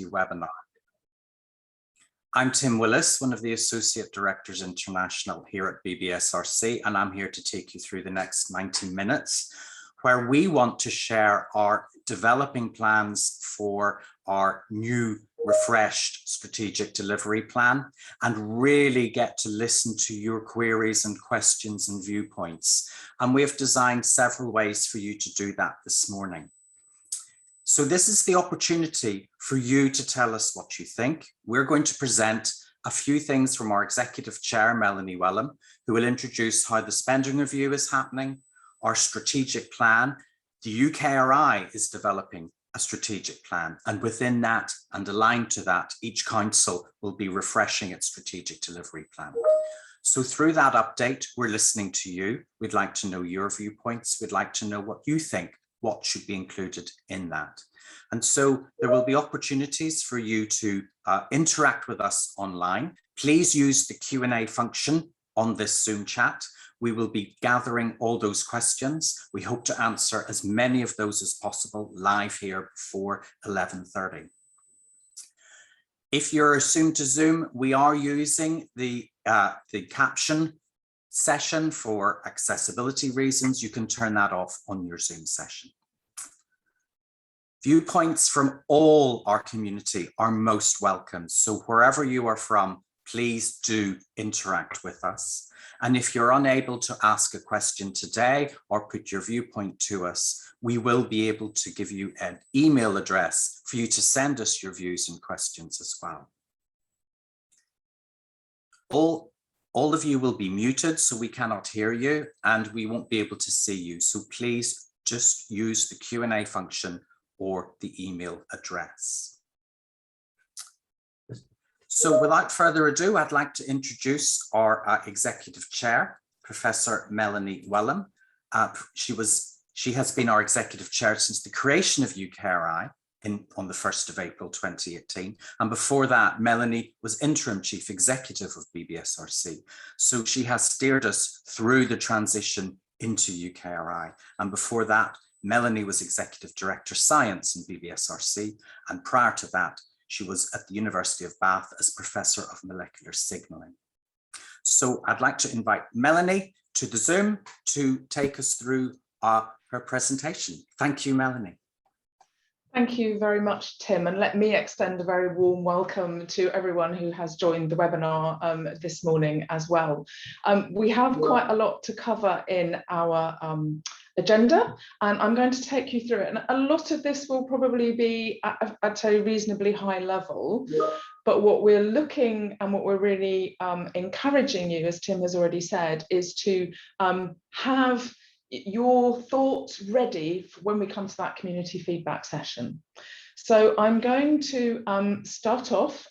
webinar. I'm Tim Willis, one of the Associate Directors International here at BBSRC, and I'm here to take you through the next 90 minutes, where we want to share our developing plans for our new refreshed strategic delivery plan and really get to listen to your queries and questions and viewpoints. And we have designed several ways for you to do that this morning. So this is the opportunity for you to tell us what you think. We're going to present a few things from our Executive Chair, Melanie Wellham, who will introduce how the spending review is happening, our strategic plan. The UKRI is developing a strategic plan, and within that and aligned to that, each council will be refreshing its strategic delivery plan. So through that update, we're listening to you. We'd like to know your viewpoints. We'd like to know what you think, what should be included in that. And so there will be opportunities for you to interact with us online. Please use the Q&A function on this Zoom chat. We will be gathering all those questions. We hope to answer as many of those as possible live here before 11:30. If you're assumed to Zoom, we are using the caption session for accessibility reasons. You can turn that off on your Zoom session. Viewpoints from all our community are most welcome. So wherever you are from, please do interact with us. And if you're unable to ask a question today or put your viewpoint to us, we will be able to give you an email address for you to send us your views and questions as well. All of you will be muted, so we cannot hear you and we won't be able to see you. So please just use the Q&A function or the email address. So without further ado, I'd like to introduce our Executive Chair, Professor Melanie Wellham. She has been our Executive Chair since the creation of UKRI on the 1st of April 2018. And before that, Melanie was Interim Chief Executive of BBSRC. So she has steered us through the transition into UKRI. And before that, Melanie was Executive Director Science in BBSRC. And prior to that, she was at the University of Bath as Professor of Molecular Signalling. So I'd like to invite Melanie to the Zoom to take us through her presentation. Thank you, Melanie. Thank you very much, Tim, and let me extend a very warm welcome to everyone who has joined the webinar this morning as well. We have quite a lot to cover in our agenda, and I'm going to take you through it. And a lot of this will probably be at a reasonably high level, but what we're looking and what we're really encouraging you, as Tim has already said, is to have your thoughts ready for when we come to that community feedback session. So I'm going to start off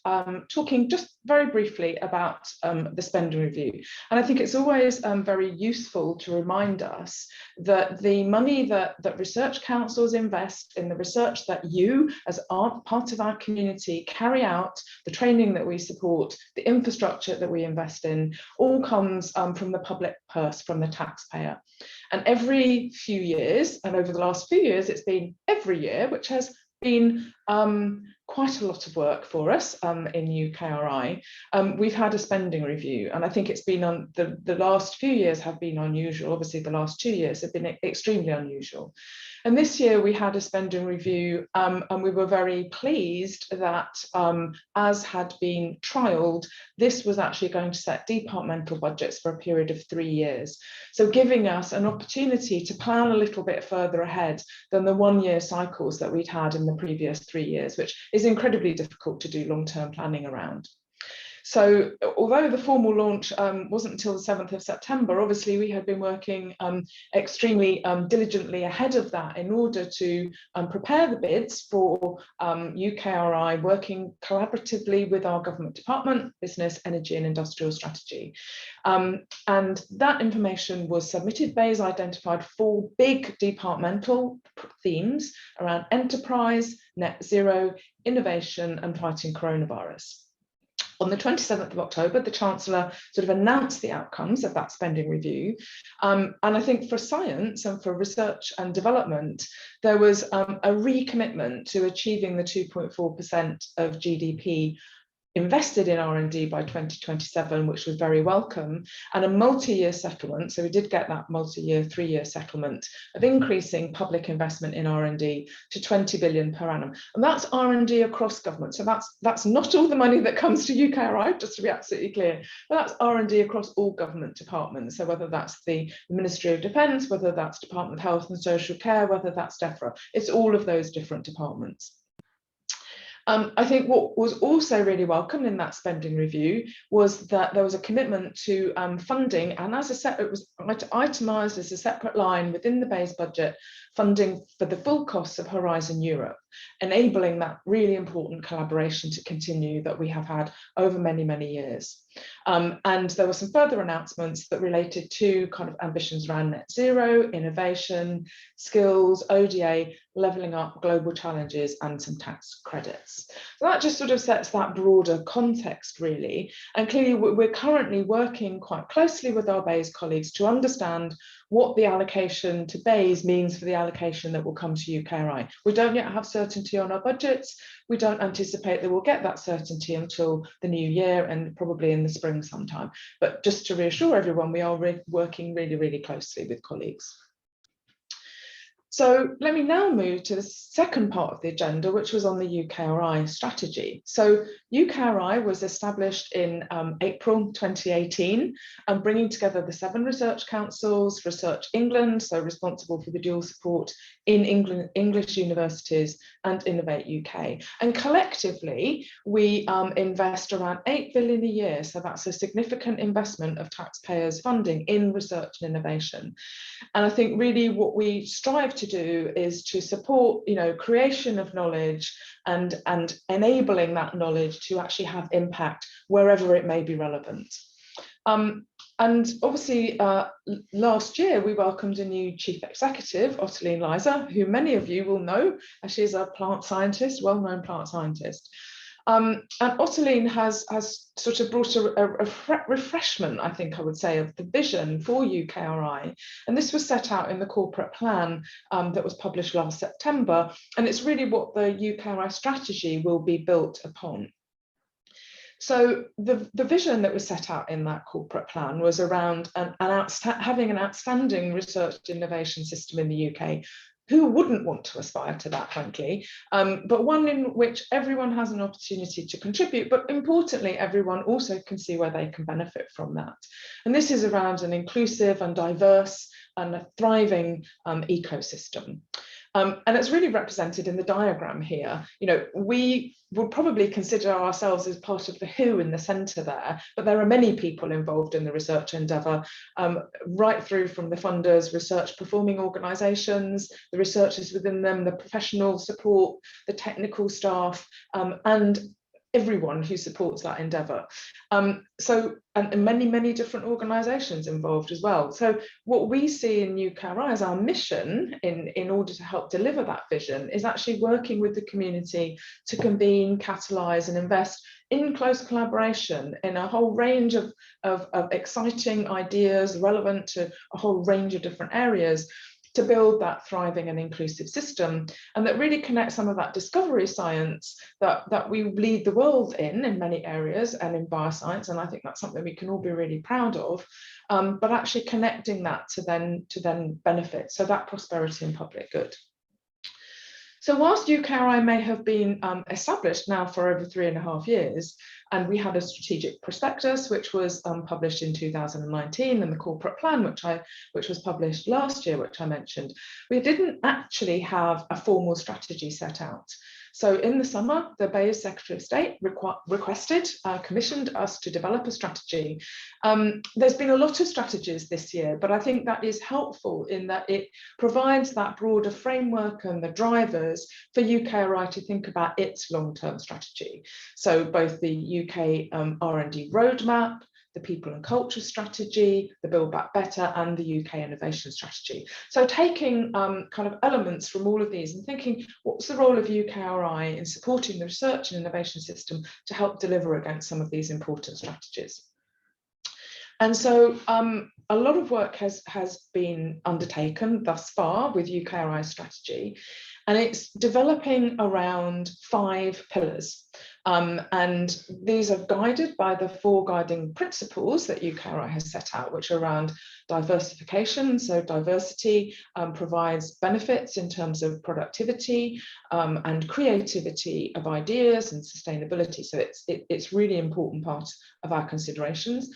talking just very briefly about the spending review. And I think it's always very useful to remind us that the money that research councils invest in the research that you, as part of our community, carry out, the training that we support, the infrastructure that we invest in, all comes from the public purse, from the taxpayer. And every few years, and over the last few years, it's been every year, which has been quite a lot of work for us in UKRI. We've had a spending review, and I think it's been on the last few years have been unusual. Obviously, the last 2 years have been extremely unusual. And this year we had a spending review, and we were very pleased that, as had been trialled, this was actually going to set departmental budgets for a period of 3 years. So giving us an opportunity to plan a little bit further ahead than the 1-year cycles that we'd had in the previous 3 years, which is incredibly difficult to do long-term planning around. So although the formal launch wasn't until the 7th of September, obviously we had been working extremely diligently ahead of that in order to prepare the bids for UKRI, working collaboratively with our government department, business, energy and industrial strategy. And that information was submitted. BEIS identified 4 big departmental themes around enterprise, net zero, innovation and fighting coronavirus. On the 27th of October, the Chancellor sort of announced the outcomes of that spending review. And I think for science and for research and development, there was a recommitment to achieving the 2.4% of GDP invested in R&D by 2027, which was very welcome, and a multi-year settlement. So we did get that multi-year, 3-year settlement of increasing public investment in R&D to 20 billion per annum. And that's R&D across government. So that's not all the money that comes to UKRI, just to be absolutely clear, but that's R&D across all government departments. So whether that's the Ministry of Defence, whether that's Department of Health and Social Care, whether that's DEFRA, it's all of those different departments. I think what was also really welcome in that spending review was that there was a commitment to funding, and as I said, it was itemised as a separate line within the base budget, funding for the full costs of Horizon Europe, enabling that really important collaboration to continue that we have had over many, many years. And there were some further announcements that related to kind of ambitions around net zero, innovation, skills, ODA, levelling up, global challenges, and some tax credits. So that just sort of sets that broader context, really. And clearly, we're currently working quite closely with our BEIS colleagues to understand what the allocation to BEIS means for the allocation that will come to UKRI. We don't yet have certainty on our budgets. We don't anticipate that we'll get that certainty until the new year and probably in the spring sometime. But just to reassure everyone, we are working really, really closely with colleagues. So let me now move to the second part of the agenda, which was on the UKRI strategy. So UKRI was established in April 2018, bringing together the 7 research councils, Research England, so responsible for the dual support in England, English universities, and Innovate UK. And collectively, we invest around 8 billion a year. So that's a significant investment of taxpayers' funding in research and innovation. And I think really what we strive to do is to support, creation of knowledge and enabling that knowledge to actually have impact wherever it may be relevant. And obviously, last year, we welcomed a new chief executive, Ottiline Liza, who many of you will know, as she's a plant scientist, well-known plant scientist. And Ottiline has sort of brought a refreshment, I think I would say, of the vision for UKRI. And this was set out in the corporate plan that was published last September. And it's really what the UKRI strategy will be built upon. So the vision that was set out in that corporate plan was around having an outstanding research innovation system in the UK. Who wouldn't want to aspire to that, frankly, but one in which everyone has an opportunity to contribute, but importantly, everyone also can see where they can benefit from that. And this is around an inclusive and diverse and a thriving ecosystem. And it's really represented in the diagram here. We would probably consider ourselves as part of the who in the centre there, but there are many people involved in the research endeavour, right through from the funders, research performing organisations, the researchers within them, the professional support, the technical staff, and everyone who supports that endeavour. And many, many different organisations involved as well. So what we see in UKRI as our mission in order to help deliver that vision is actually working with the community to convene, catalyse and invest in close collaboration in a whole range of exciting ideas relevant to a whole range of different areas, to build that thriving and inclusive system, and that really connects some of that discovery science that we lead the world in many areas and in bioscience, and I think that's something we can all be really proud of, but actually connecting that to then benefit, so that prosperity and public good. So whilst UKRI may have been established now for over 3.5 years, and we had a strategic prospectus, which was published in 2019, and the corporate plan, which was published last year, which I mentioned, we didn't actually have a formal strategy set out. So in the summer, the BEIS Secretary of State commissioned us to develop a strategy. There's been a lot of strategies this year, but I think that is helpful in that it provides that broader framework and the drivers for UKRI to think about its long-term strategy. So both the UK R&D roadmap, the people and culture strategy, the Build Back Better, and the UK innovation strategy. So taking kind of elements from all of these and thinking, what's the role of UKRI in supporting the research and innovation system to help deliver against some of these important strategies? And so a lot of work has been undertaken thus far with UKRI strategy, and it's developing around 5 pillars. And these are guided by the 4 guiding principles that UKRI has set out, which are around diversification. So diversity provides benefits in terms of productivity and creativity of ideas and sustainability. So it's really important part of our considerations.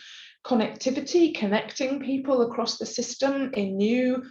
Connectivity, connecting people across the system in new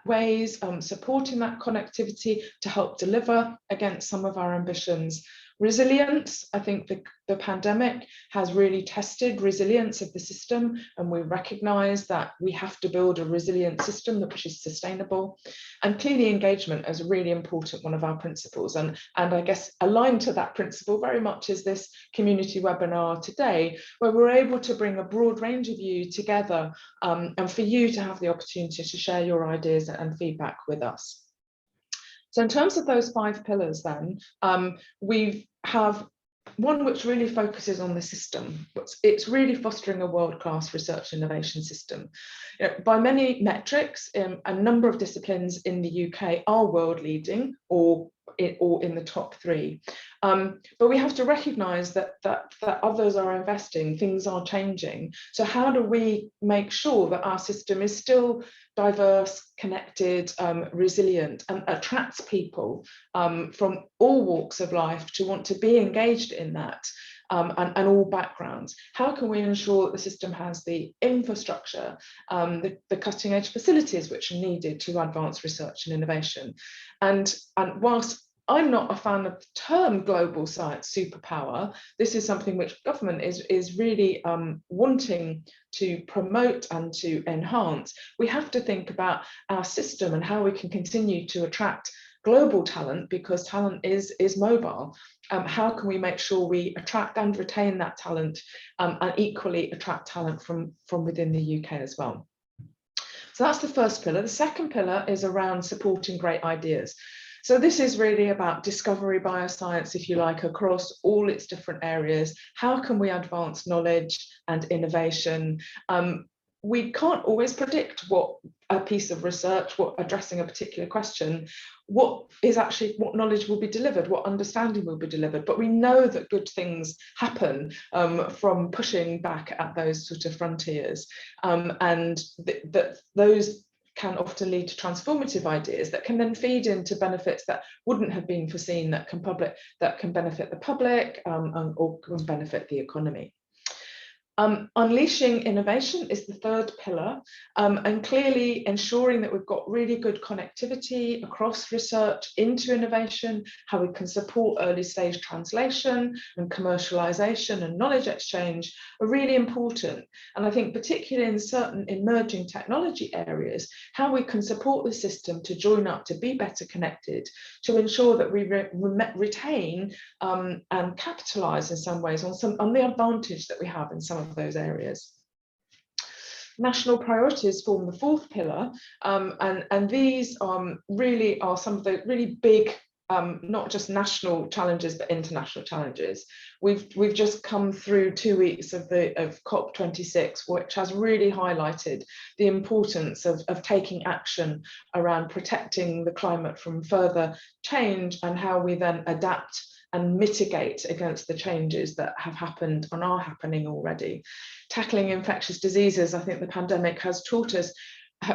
ways, supporting that connectivity to help deliver against some of our ambitions. Resilience, I think the pandemic has really tested resilience of the system, and we recognise that we have to build a resilient system which is sustainable. And clearly engagement is a really important one of our principles, and I guess aligned to that principle very much is this community webinar today, where we're able to bring a broad range of you together and for you to have the opportunity to share your ideas and feedback with us. So in terms of those 5 pillars then, we have one which really focuses on the system. It's really fostering a world-class research innovation system. You know, by many metrics, a number of disciplines in the UK are world-leading or in the top 3. But we have to recognise that others are investing, things are changing. So how do we make sure that our system is still diverse, connected, resilient, and attracts people from all walks of life to want to be engaged in that, and all backgrounds? How can we ensure that the system has the infrastructure, the cutting edge facilities which are needed to advance research and innovation? And whilst I'm not a fan of the term global science superpower, this is something which government is really wanting to promote and to enhance. We have to think about our system and how we can continue to attract global talent, because talent is mobile. How can we make sure we attract and retain that talent, and equally attract talent from within the UK as well? So that's the first pillar. The second pillar is around supporting great ideas. So this is really about discovery bioscience, if you like, across all its different areas. How can we advance knowledge and innovation? We can't always predict what a piece of research, what addressing a particular question, what knowledge will be delivered, what understanding will be delivered. But we know that good things happen from pushing back at those sort of frontiers, and that those can often lead to transformative ideas that can then feed into benefits that wouldn't have been foreseen, that can benefit the public, or can benefit the economy. Unleashing innovation is the third pillar, and clearly ensuring that we've got really good connectivity across research into innovation, how we can support early stage translation and commercialization and knowledge exchange are really important. And I think particularly in certain emerging technology areas, how we can support the system to join up, to be better connected, to ensure that we retain and capitalize in some ways on the advantage that we have in some of those areas. National priorities form the fourth pillar, and these really are some of the really big, not just national challenges but international challenges. We've just come through 2 weeks of COP26, which has really highlighted the importance of taking action around protecting the climate from further change, and how we then adapt and mitigate against the changes that have happened and are happening already. Tackling infectious diseases, I think the pandemic has taught us,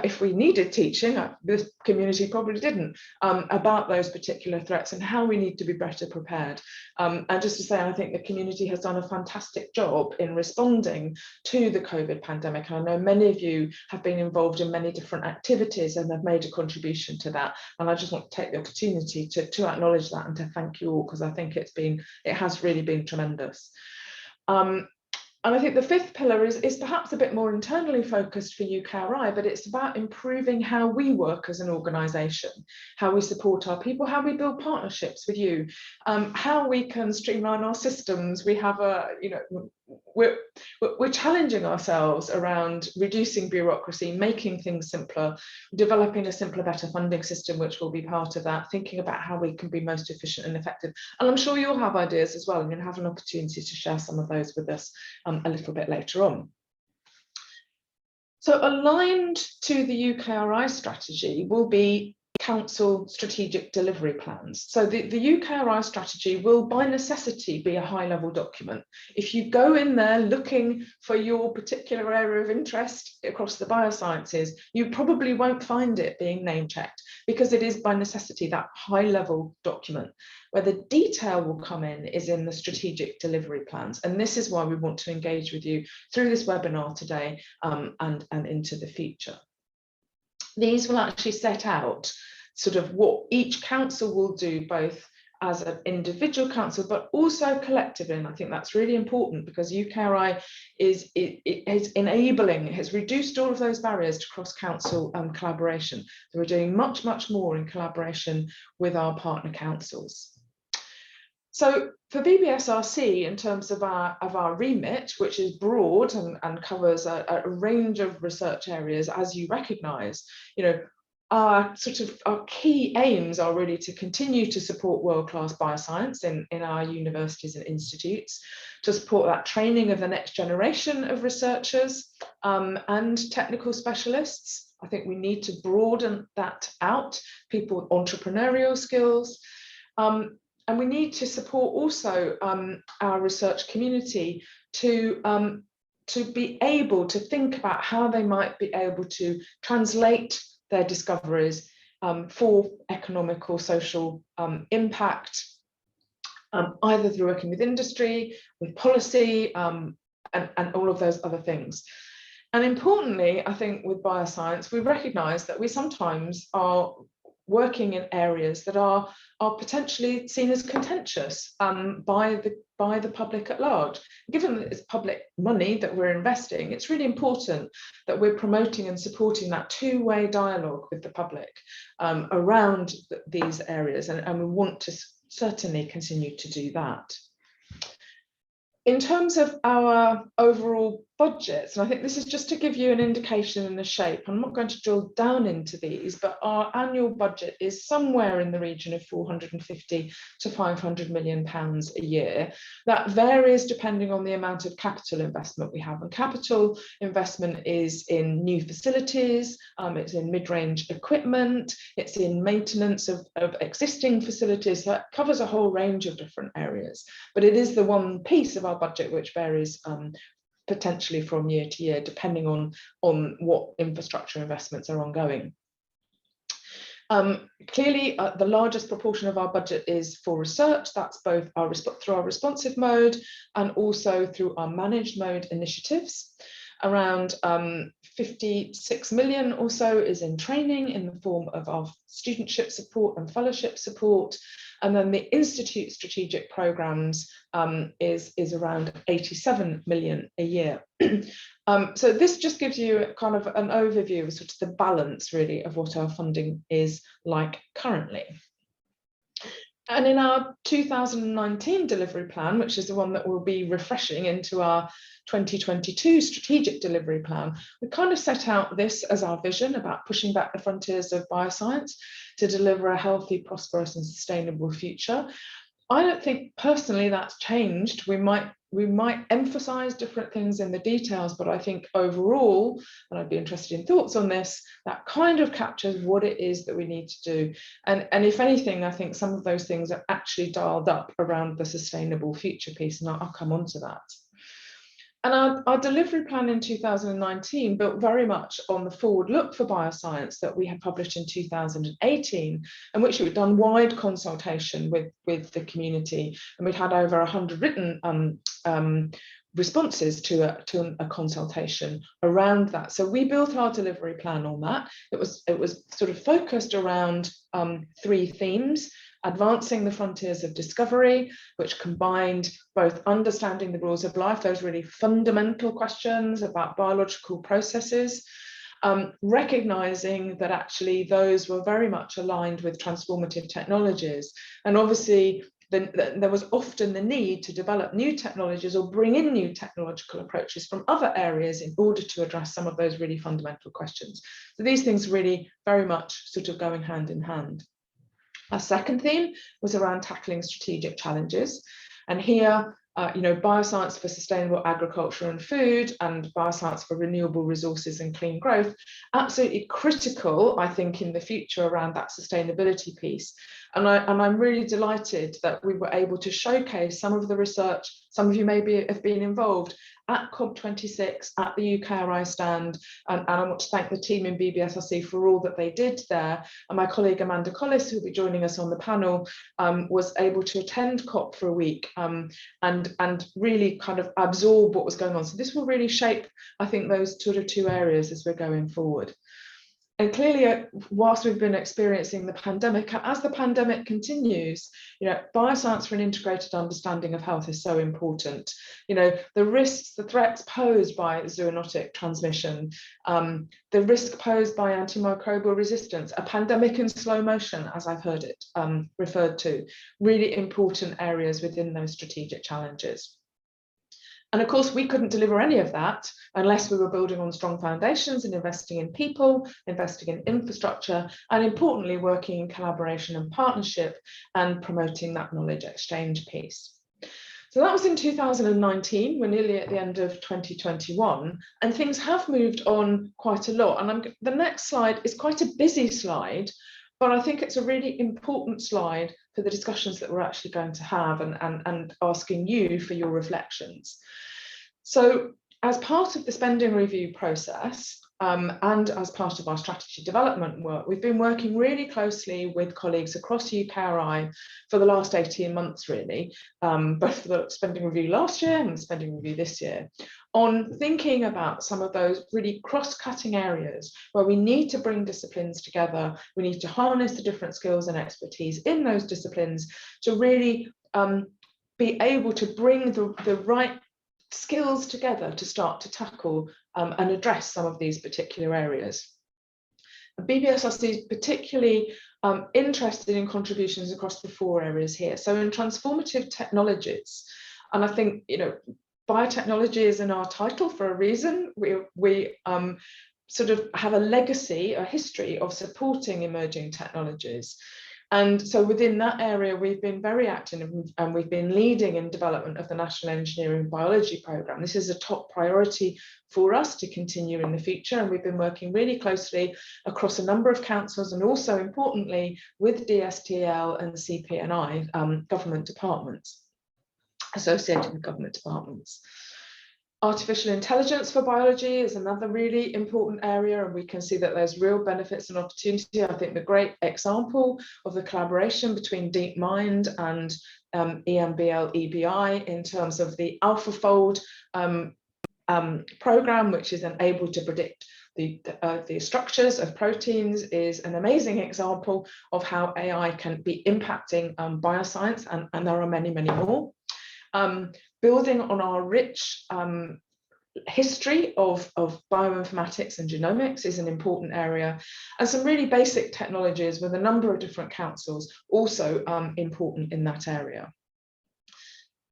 if we needed teaching, this community probably didn't, about those particular threats and how we need to be better prepared. And just to say, I think the community has done a fantastic job in responding to the COVID pandemic. I know many of you have been involved in many different activities and have made a contribution to that. And I just want to take the opportunity to acknowledge that and to thank you all, because I think it has really been tremendous. And I think the fifth pillar is perhaps a bit more internally focused for UKRI, but it's about improving how we work as an organisation, how we support our people, how we build partnerships with you, how we can streamline our systems. We have we're challenging ourselves around reducing bureaucracy, making things simpler, developing a simpler, better funding system, which will be part of that, thinking about how we can be most efficient and effective. And I'm sure you'll have ideas as well, and you'll have an opportunity to share some of those with us a little bit later on. So aligned to the UKRI strategy will be council strategic delivery plans. So the UKRI strategy will by necessity be a high-level document. If you go in there looking for your particular area of interest across the biosciences, you probably won't find it being name-checked, because it is by necessity that high-level document. Where the detail will come in is in the strategic delivery plans. And this is why we want to engage with you through this webinar today and into the future. These will actually set out sort of what each council will do, both as an individual council, but also collectively. And I think that's really important, because UKRI is enabling, it has reduced all of those barriers to cross-council collaboration. So we're doing much, much more in collaboration with our partner councils. So for BBSRC, in terms of our remit, which is broad and covers a range of research areas, as you recognise, our key aims are really to continue to support world-class bioscience in our universities and institutes, to support that training of the next generation of researchers and technical specialists. I think we need to broaden that out, people with entrepreneurial skills. And we need to support also our research community to be able to think about how they might be able to translate their discoveries for economic or social impact, either through working with industry, with policy, and all of those other things. And importantly, I think with bioscience, we recognise that we sometimes are working in areas that are potentially seen as contentious by the public at large. Given that it's public money that we're investing, it's really important that we're promoting and supporting that two-way dialogue with the public around these areas, and we want to certainly continue to do that. In terms of our overall budgets, and I think this is just to give you an indication and a shape, I'm not going to drill down into these, but our annual budget is somewhere in the region of 450 to 500 million pounds a year. That varies depending on the amount of capital investment we have. And capital investment is in new facilities, it's in mid-range equipment, it's in maintenance of existing facilities. So it covers a whole range of different areas. But it is the one piece of our budget which varies potentially from year to year, depending on what infrastructure investments are ongoing. Clearly, the largest proportion of our budget is for research. That's both through our responsive mode and also through our managed mode initiatives. Around 56 million or so is in training in the form of our studentship support and fellowship support. And then the Institute strategic programs is around 87 million a year. So this just gives you kind of an overview of sort of the balance really of what our funding is like currently. And in our 2019 delivery plan, which is the one that we'll be refreshing into our 2022 strategic delivery plan, we kind of set out this as our vision about pushing back the frontiers of bioscience to deliver a healthy, prosperous and sustainable future. I don't think personally that's changed. We might emphasize different things in the details, but I think overall, and I'd be interested in thoughts on this, that kind of captures what it is that we need to do. And if anything, I think some of those things are actually dialed up around the sustainable future piece, and I'll come on to that. And our delivery plan in 2019 built very much on the forward look for bioscience that we had published in 2018, and which we'd done wide consultation with the community, and we'd had over 100 written responses to a consultation around that. So we built our delivery plan on that. It was sort of focused around 3 themes. Advancing the frontiers of discovery, which combined both understanding the rules of life, those really fundamental questions about biological processes, recognizing that actually those were very much aligned with transformative technologies. And obviously there was often the need to develop new technologies or bring in new technological approaches from other areas in order to address some of those really fundamental questions. So these things really very much sort of going hand in hand. Our second theme was around tackling strategic challenges. And here, bioscience for sustainable agriculture and food and bioscience for renewable resources and clean growth, absolutely critical, I think, in the future around that sustainability piece. And I'm really delighted that we were able to showcase some of the research. Some of you maybe have been involved at COP26, at the UKRI stand, and I want to thank the team in BBSRC for all that they did there. And my colleague Amanda Collis, who will be joining us on the panel, was able to attend COP for a week and really kind of absorb what was going on. So this will really shape, I think, those sort of two areas as we're going forward. And whilst we've been experiencing the pandemic, as the pandemic continues, bioscience for an integrated understanding of health is so important. The risks, the threats posed by zoonotic transmission, the risk posed by antimicrobial resistance, a pandemic in slow motion, as I've heard it referred to, really important areas within those strategic challenges. And of course, we couldn't deliver any of that unless we were building on strong foundations and investing in people, investing in infrastructure, and importantly, working in collaboration and partnership and promoting that knowledge exchange piece. So that was in 2019. We're nearly at the end of 2021, and things have moved on quite a lot. And the next slide is quite a busy slide, but I think it's a really important slide for the discussions that we're actually going to have and asking you for your reflections. So as part of the spending review process and as part of our strategy development work, we've been working really closely with colleagues across UKRI for the last 18 months, really, both for the spending review last year and the spending review this year, on thinking about some of those really cross-cutting areas where we need to bring disciplines together. We need to harness the different skills and expertise in those disciplines to really be able to bring the right skills together to start to tackle and address some of these particular areas. BBSRC is particularly interested in contributions across the four areas here. So in transformative technologies, and I think, biotechnology is in our title for a reason. We sort of have a legacy, a history of supporting emerging technologies. And so within that area, we've been very active and we've been leading in development of the National Engineering Biology Programme. This is a top priority for us to continue in the future. And we've been working really closely across a number of councils and also importantly with DSTL and CPNI, government departments, associated with government departments. Artificial intelligence for biology is another really important area, and we can see that there's real benefits and opportunity. I think the great example of the collaboration between DeepMind and EMBL EBI in terms of the AlphaFold program, which is able to predict the structures of proteins, is an amazing example of how AI can be impacting bioscience, and there are many, many more. Building on our rich history of bioinformatics and genomics is an important area, and some really basic technologies with a number of different councils also important in that area.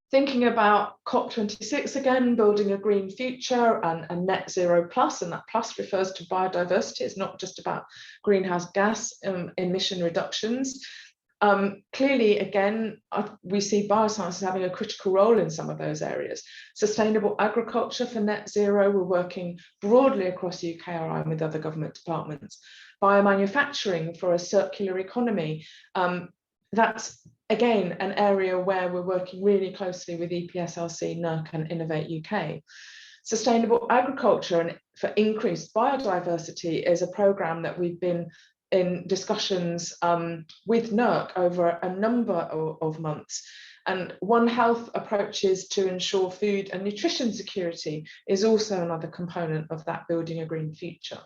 Thinking about COP26 again, building a green future and net zero plus, and that plus refers to biodiversity. It's not just about greenhouse gas emission reductions. Clearly, again, we see bioscience as having a critical role in some of those areas. Sustainable agriculture for net zero, we're working broadly across UKRI and with other government departments. Biomanufacturing for a circular economy, that's again an area where we're working really closely with EPSRC, NERC and Innovate UK. Sustainable agriculture and for increased biodiversity is a programme that we've been in discussions with NERC over a number of months. And One Health approaches to ensure food and nutrition security is also another component of that building a green future.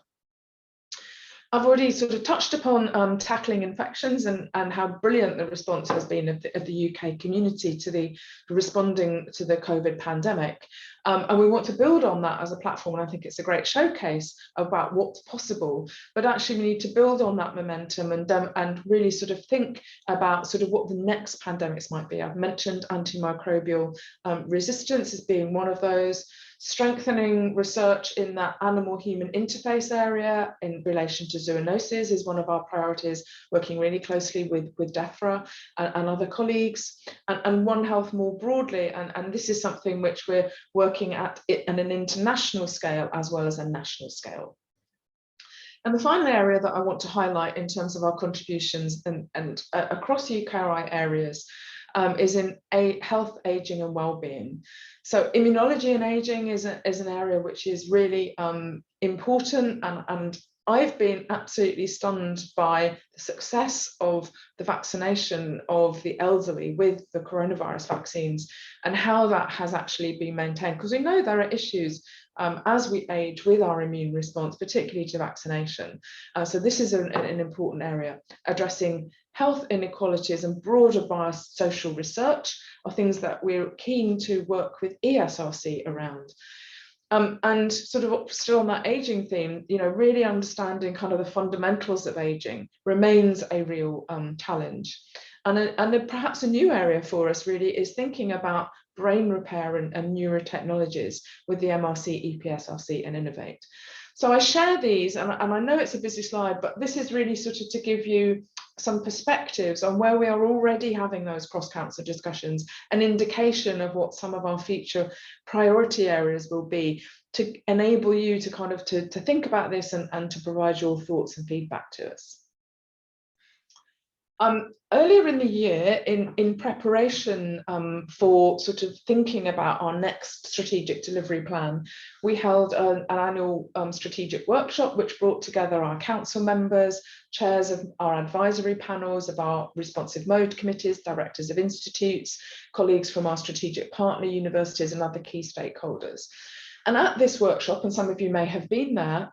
I've already sort of touched upon tackling infections and how brilliant the response has been of the UK community to the responding to the COVID pandemic. And we want to build on that as a platform. And I think it's a great showcase about what's possible, but actually we need to build on that momentum and really sort of think about sort of what the next pandemics might be. I've mentioned antimicrobial resistance as being one of those. Strengthening research in that animal-human interface area in relation to zoonoses is one of our priorities, working really closely with DEFRA and other colleagues, and One Health more broadly. And this is something which we're working at an international scale as well as a national scale. And the final area that I want to highlight in terms of our contributions and across UKRI areas is in health, ageing and well-being. So immunology and ageing is an area which is really important, and I've been absolutely stunned by the success of the vaccination of the elderly with the coronavirus vaccines and how that has actually been maintained, because we know there are issues as we age with our immune response, particularly to vaccination. So this is an important area. Addressing health inequalities and broader biosocial research are things that we're keen to work with ESRC around. And sort of still on that aging theme, you know, really understanding kind of the fundamentals of aging remains a real challenge. And perhaps a new area for us really is thinking about brain repair and neurotechnologies with the MRC, EPSRC and Innovate. So I share these, and I know it's a busy slide, but this is really sort of to give you some perspectives on where we are already having those cross-council discussions, an indication of what some of our future priority areas will be, to enable you to kind of to think about this and to provide your thoughts and feedback to us. Earlier in the year, in preparation for sort of thinking about our next strategic delivery plan, we held an annual strategic workshop which brought together our council members, chairs of our advisory panels, of our responsive mode committees, directors of institutes, colleagues from our strategic partner universities and other key stakeholders. And at this workshop, and some of you may have been there,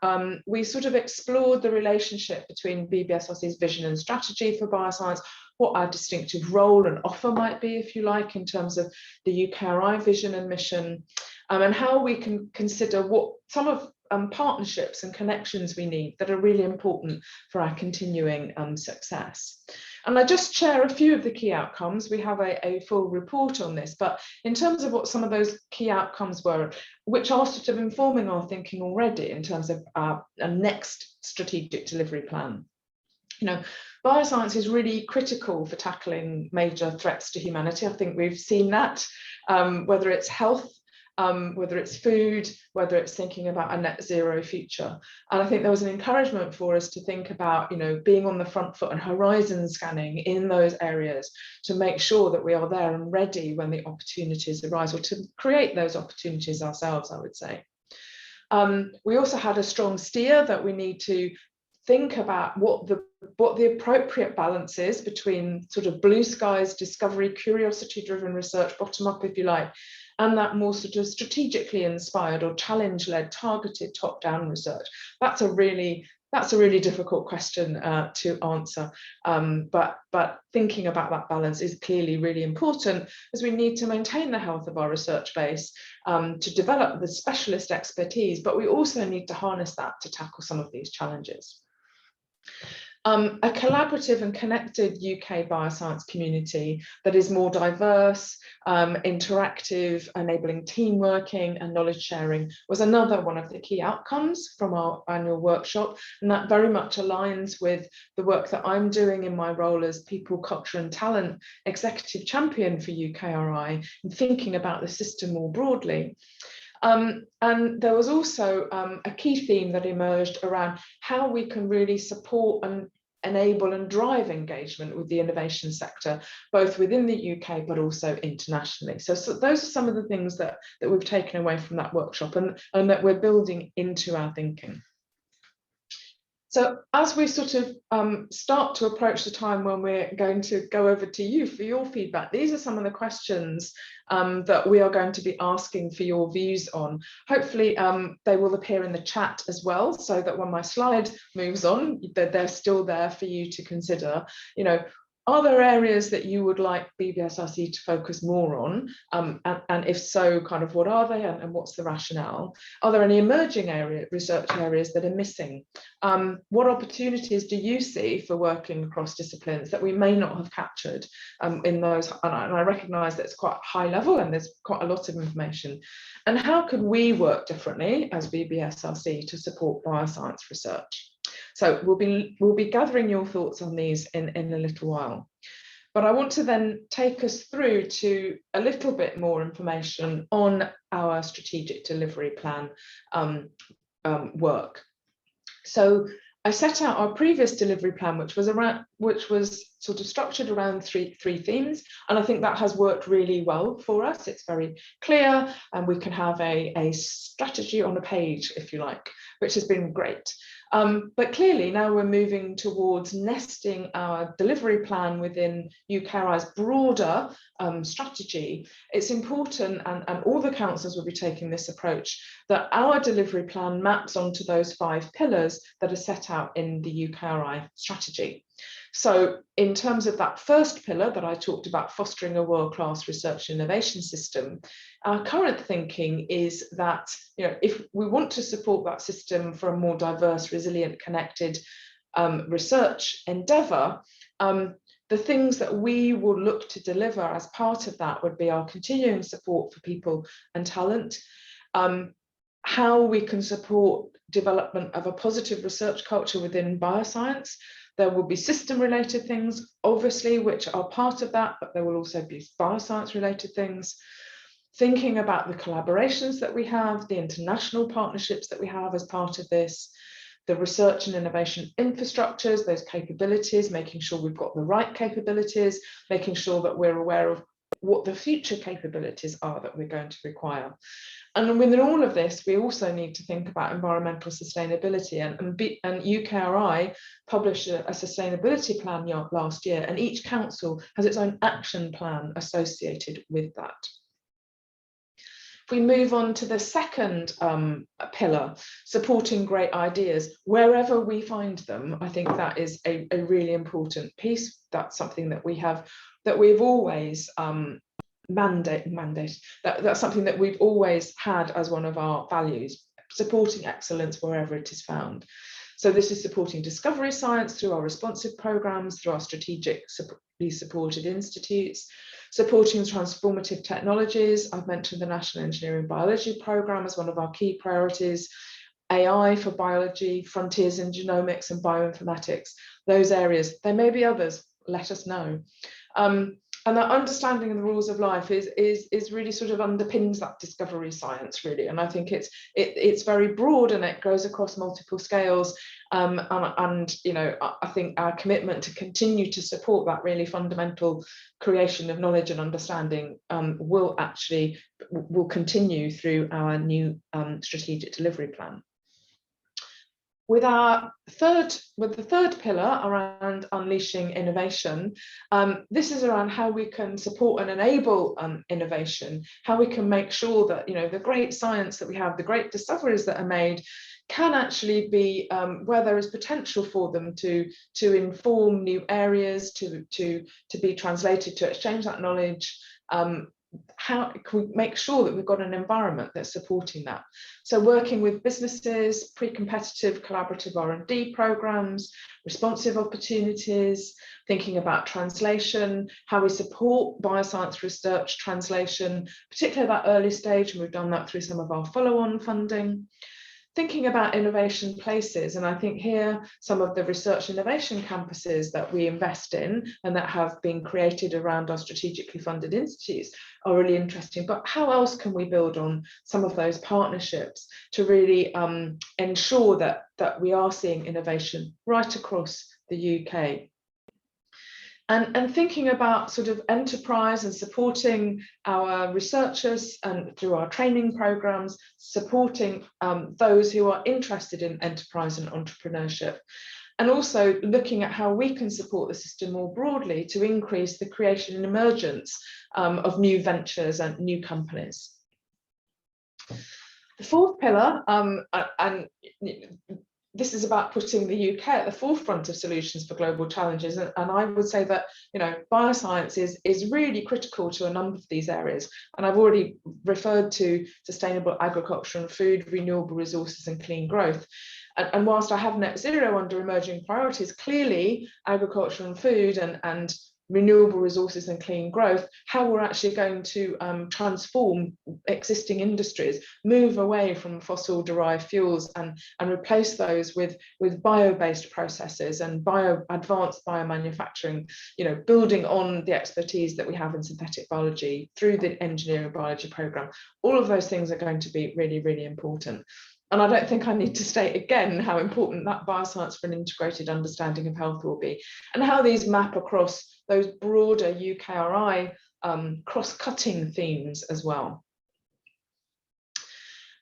we sort of explored the relationship between BBSRC's vision and strategy for bioscience, what our distinctive role and offer might be, if you like, in terms of the UKRI vision and mission, and how we can consider what some of partnerships and connections we need that are really important for our continuing success. And I just share a few of the key outcomes. We have a full report on this, but in terms of what some of those key outcomes were, which are sort of informing our thinking already in terms of our next strategic delivery plan. You know, bioscience is really critical for tackling major threats to humanity. I think we've seen that, whether it's health, whether it's food, whether it's thinking about a net zero future. And I think there was an encouragement for us to think about, you know, being on the front foot and horizon scanning in those areas to make sure that we are there and ready when the opportunities arise, or to create those opportunities ourselves, I would say. We also had a strong steer that we need to think about what the appropriate balance is between sort of blue skies, discovery, curiosity-driven research, bottom-up, if you like, and that more sort of strategically inspired or challenge-led, targeted top-down research. That's a really difficult question to answer, but thinking about that balance is clearly really important, as we need to maintain the health of our research base, to develop the specialist expertise, but we also need to harness that to tackle some of these challenges. A collaborative and connected UK bioscience community that is more diverse, interactive, enabling team working and knowledge sharing was another one of the key outcomes from our annual workshop, and that very much aligns with the work that I'm doing in my role as People, Culture and Talent Executive Champion for UKRI, and thinking about the system more broadly. And there was also a key theme that emerged around how we can really support and enable and drive engagement with the innovation sector, both within the UK but also internationally. So those are some of the things that we've taken away from that workshop and that we're building into our thinking. So as we sort of start to approach the time when we're going to go over to you for your feedback, these are some of the questions that we are going to be asking for your views on. Hopefully they will appear in the chat as well, so that when my slide moves on, they're still there for you to consider. You know, Are there areas that you would like BBSRC to focus more on? And if so, kind of what are they and what's the rationale? Are there any emerging research areas that are missing? What opportunities do you see for working across disciplines that we may not have captured in those? And I recognise that it's quite high level and there's quite a lot of information. And how could we work differently as BBSRC to support bioscience research? So we'll be gathering your thoughts on these in a little while. But I want to then take us through to a little bit more information on our strategic delivery plan work. So I set out our previous delivery plan, which was sort of structured around three themes, and I think that has worked really well for us. It's very clear, and we can have a strategy on a page, if you like, which has been great. But clearly now we're moving towards nesting our delivery plan within UKRI's broader strategy. It's important, and all the councils will be taking this approach, that our delivery plan maps onto those 5 pillars that are set out in the UKRI strategy. So in terms of that first pillar that I talked about, fostering a world-class research and innovation system, our current thinking is that, you know, if we want to support that system for a more diverse, resilient, connected research endeavour, the things that we will look to deliver as part of that would be our continuing support for people and talent, how we can support development of a positive research culture within bioscience. There will be system-related things, obviously, which are part of that, but there will also be bioscience-related things. Thinking about the collaborations that we have, the international partnerships that we have as part of this, the research and innovation infrastructures, those capabilities, making sure we've got the right capabilities, making sure that we're aware of what the future capabilities are that we're going to require. And within all of this, we also need to think about environmental sustainability, and UKRI published a sustainability plan last year, and each council has its own action plan associated with that. If we move on to the second pillar, supporting great ideas, wherever we find them, I think that is a really important piece. That's something that we've always mandated. That's something that we've always had as one of our values, supporting excellence wherever it is found. So this is supporting discovery science through our responsive programs, through our strategically supported institutes, supporting transformative technologies. I've mentioned the National Engineering Biology Programme as one of our key priorities, AI for biology, frontiers in genomics and bioinformatics, those areas. There may be others, let us know. And that understanding of the rules of life is really sort of underpins that discovery science, really. And I think it's very broad and it goes across multiple scales. And you know, I think our commitment to continue to support that really fundamental creation of knowledge and understanding will continue through our new strategic delivery plan. With the third pillar around unleashing innovation, this is around how we can support and enable innovation, how we can make sure that, you know, the great science that we have, the great discoveries that are made, can actually be where there is potential for them to inform new areas, to be translated, to exchange that knowledge. How can we make sure that we've got an environment that's supporting that? So working with businesses, pre-competitive collaborative R&D programs, responsive opportunities, thinking about translation, how we support bioscience research translation, particularly that early stage, and we've done that through some of our follow-on funding. Thinking about innovation places, and I think here some of the research innovation campuses that we invest in and that have been created around our strategically funded institutes are really interesting. But how else can we build on some of those partnerships to really ensure that we are seeing innovation right across the UK? And thinking about sort of enterprise and supporting our researchers and through our training programs, supporting those who are interested in enterprise and entrepreneurship, and also looking at how we can support the system more broadly to increase the creation and emergence of new ventures and new companies. The fourth pillar, and this is about putting the UK at the forefront of solutions for global challenges. And I would say that, you know, bioscience is really critical to a number of these areas. And I've already referred to sustainable agriculture and food, renewable resources and clean growth. And whilst I have net zero under emerging priorities, clearly agriculture and food and renewable resources and clean growth, how we're actually going to transform existing industries, move away from fossil derived fuels and replace those with bio-based processes and advanced biomanufacturing, you know, building on the expertise that we have in synthetic biology through the engineering biology program. All of those things are going to be really, really important. And I don't think I need to state again how important that bioscience for an integrated understanding of health will be, and how these map across those broader UKRI cross-cutting themes as well.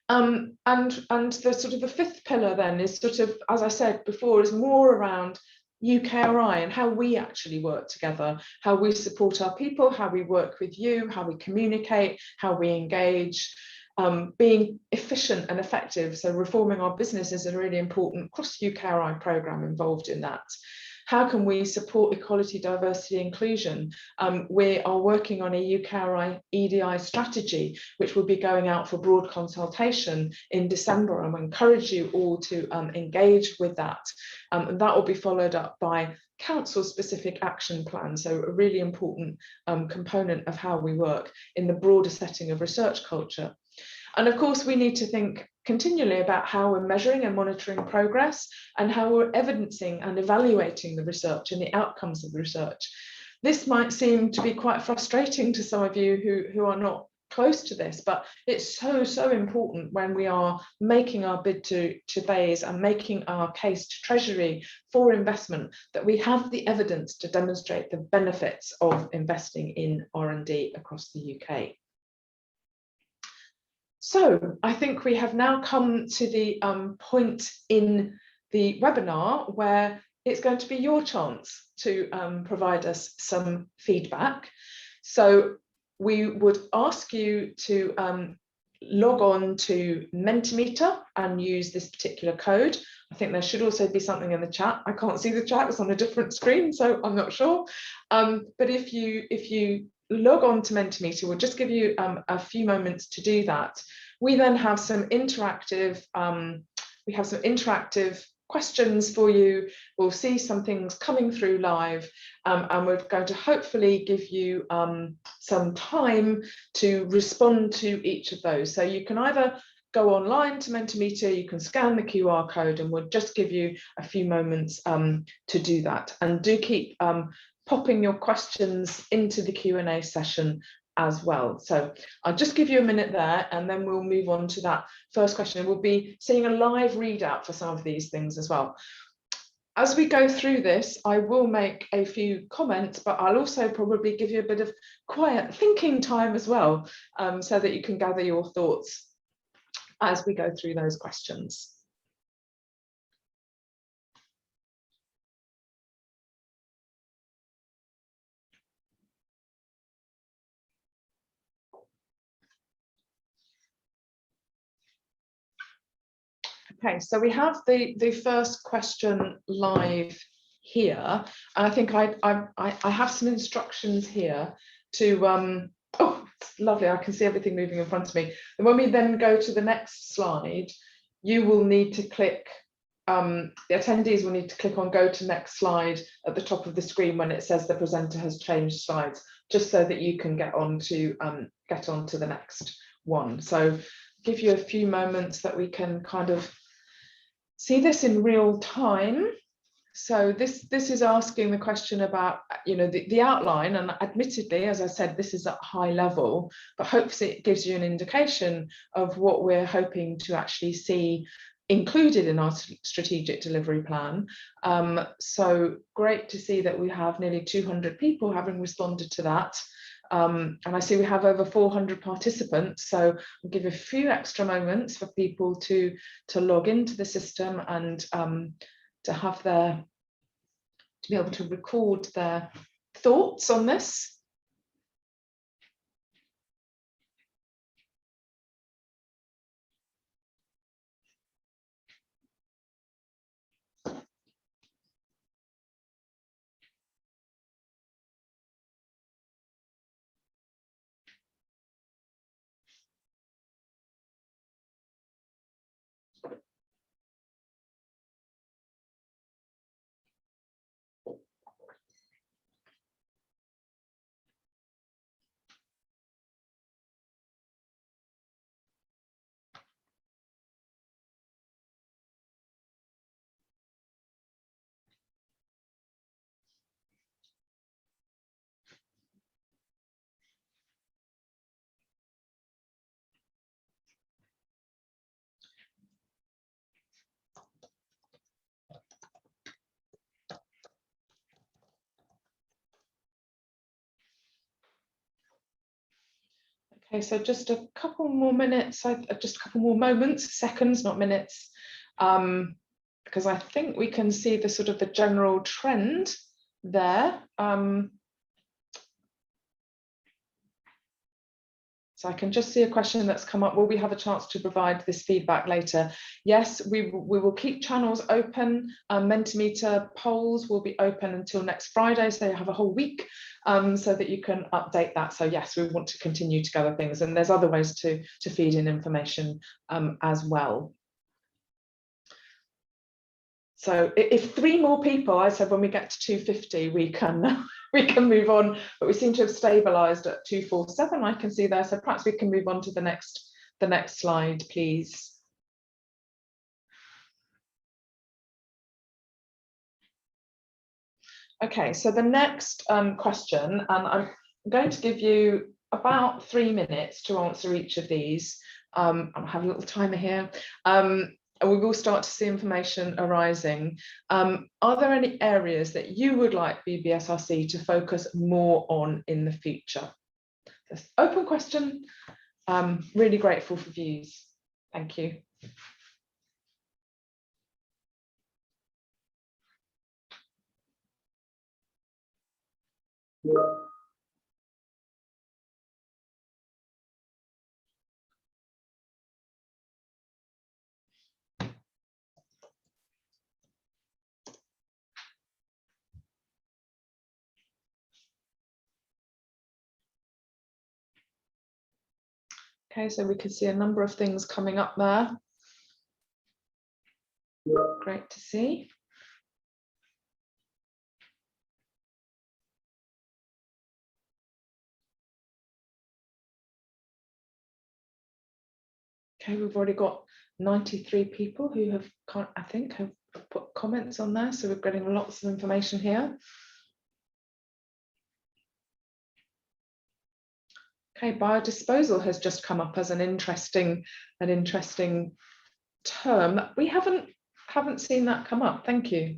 And the sort of the fifth pillar then is sort of, as I said before, is more around UKRI and how we actually work together, how we support our people, how we work with you, how we communicate, how we engage. Being efficient and effective, so reforming our business is a really important cross-UKRI programme involved in that. How can we support equality, diversity, inclusion? We are working on a UKRI EDI strategy, which will be going out for broad consultation in December, and we encourage you all to engage with that. And that will be followed up by council-specific action plans, so a really important component of how we work in the broader setting of research culture. And of course, we need to think continually about how we're measuring and monitoring progress and how we're evidencing and evaluating the research and the outcomes of the research. This might seem to be quite frustrating to some of you who are not close to this, but it's so important when we are making our bid to BEIS and making our case to Treasury for investment, that we have the evidence to demonstrate the benefits of investing in R&D across the UK. So I think we have now come to the point in the webinar where it's going to be your chance to provide us some feedback. So we would ask you to log on to Mentimeter and use this particular code. I think there should also be something in the chat. I can't see the chat, it's on a different screen, so I'm not sure. But if you log on to Mentimeter, we'll just give you a few moments to do that. We then have some interactive, questions for you. We'll see some things coming through live, and we're going to hopefully give you some time to respond to each of those. So you can either go online to Mentimeter, you can scan the QR code, and we'll just give you a few moments to do that. And do keep popping your questions into the Q&A session as well. So I'll just give you a minute there, and then we'll move on to that first question. We'll be seeing a live readout for some of these things as well. As we go through this, I will make a few comments, but I'll also probably give you a bit of quiet thinking time as well, so that you can gather your thoughts as we go through those questions. Okay, so we have the first question live here, and I think I have some instructions here to oh, it's lovely, I can see everything moving in front of me. And when we then go to the next slide, you will need to click, the attendees will need to click on go to next slide at the top of the screen when it says the presenter has changed slides, just so that you can get on to the next one. So give you a few moments that we can kind of see this in real time. So this is asking the question about, you know, the outline, and admittedly, as I said, this is at high level, but hopefully it gives you an indication of what we're hoping to actually see included in our strategic delivery plan. So great to see that we have nearly 200 people having responded to that. And I see we have over 400 participants, so I'll give a few extra moments for people to log into the system and to be able to record their thoughts on this. Okay, so just a couple more minutes, just a couple more moments, seconds, not minutes, because I think we can see the sort of the general trend there. So I can just see a question that's come up. Will we have a chance to provide this feedback later? Yes, we will keep channels open. Mentimeter polls will be open until next Friday, so you have a whole week so that you can update that. So yes, we want to continue to gather things, and there's other ways to feed in information as well. So if 3 more people, I said when we get to 250, we can move on, but we seem to have stabilized at 247, I can see there. So perhaps we can move on to the next slide, please. Okay, so the next question, and I'm going to give you about 3 minutes to answer each of these. I'll have a little timer here. And we will start to see information arising. Are there any areas that you would like BBSRC to focus more on in the future? Just open question. Really grateful for views. Thank you. Okay, so we can see a number of things coming up there. Great to see. Okay, we've already got 93 people who have, I think, have put comments on there, so we're getting lots of information here. Okay, biodisposal has just come up as an interesting term. We haven't seen that come up. Thank you.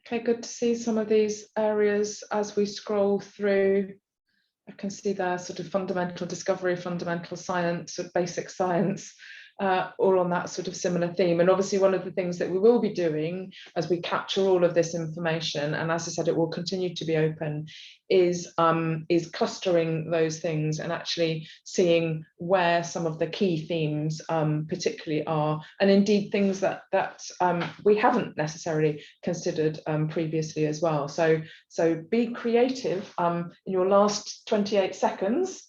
Okay, good to see some of these areas as we scroll through. I can see there sort of fundamental discovery, fundamental science, sort of basic science, all on that sort of similar theme. And obviously one of the things that we will be doing as we capture all of this information, and as I said, it will continue to be open, is clustering those things and actually seeing where some of the key themes particularly are, and indeed things that we haven't necessarily considered previously as well. So be creative in your last 28 seconds.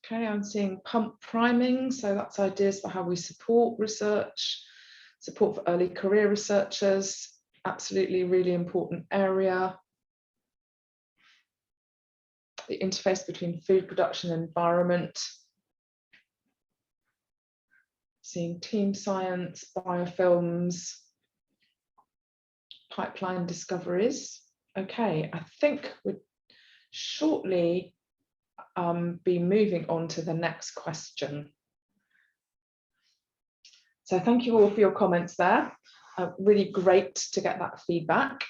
Okay, I'm seeing pump priming, so that's ideas for how we support research, support for early career researchers, absolutely really important area. The interface between food production and environment. Seeing team science, biofilms, pipeline discoveries. Okay, I think we're shortly be moving on to the next question. So thank you all for your comments there. Really great to get that feedback.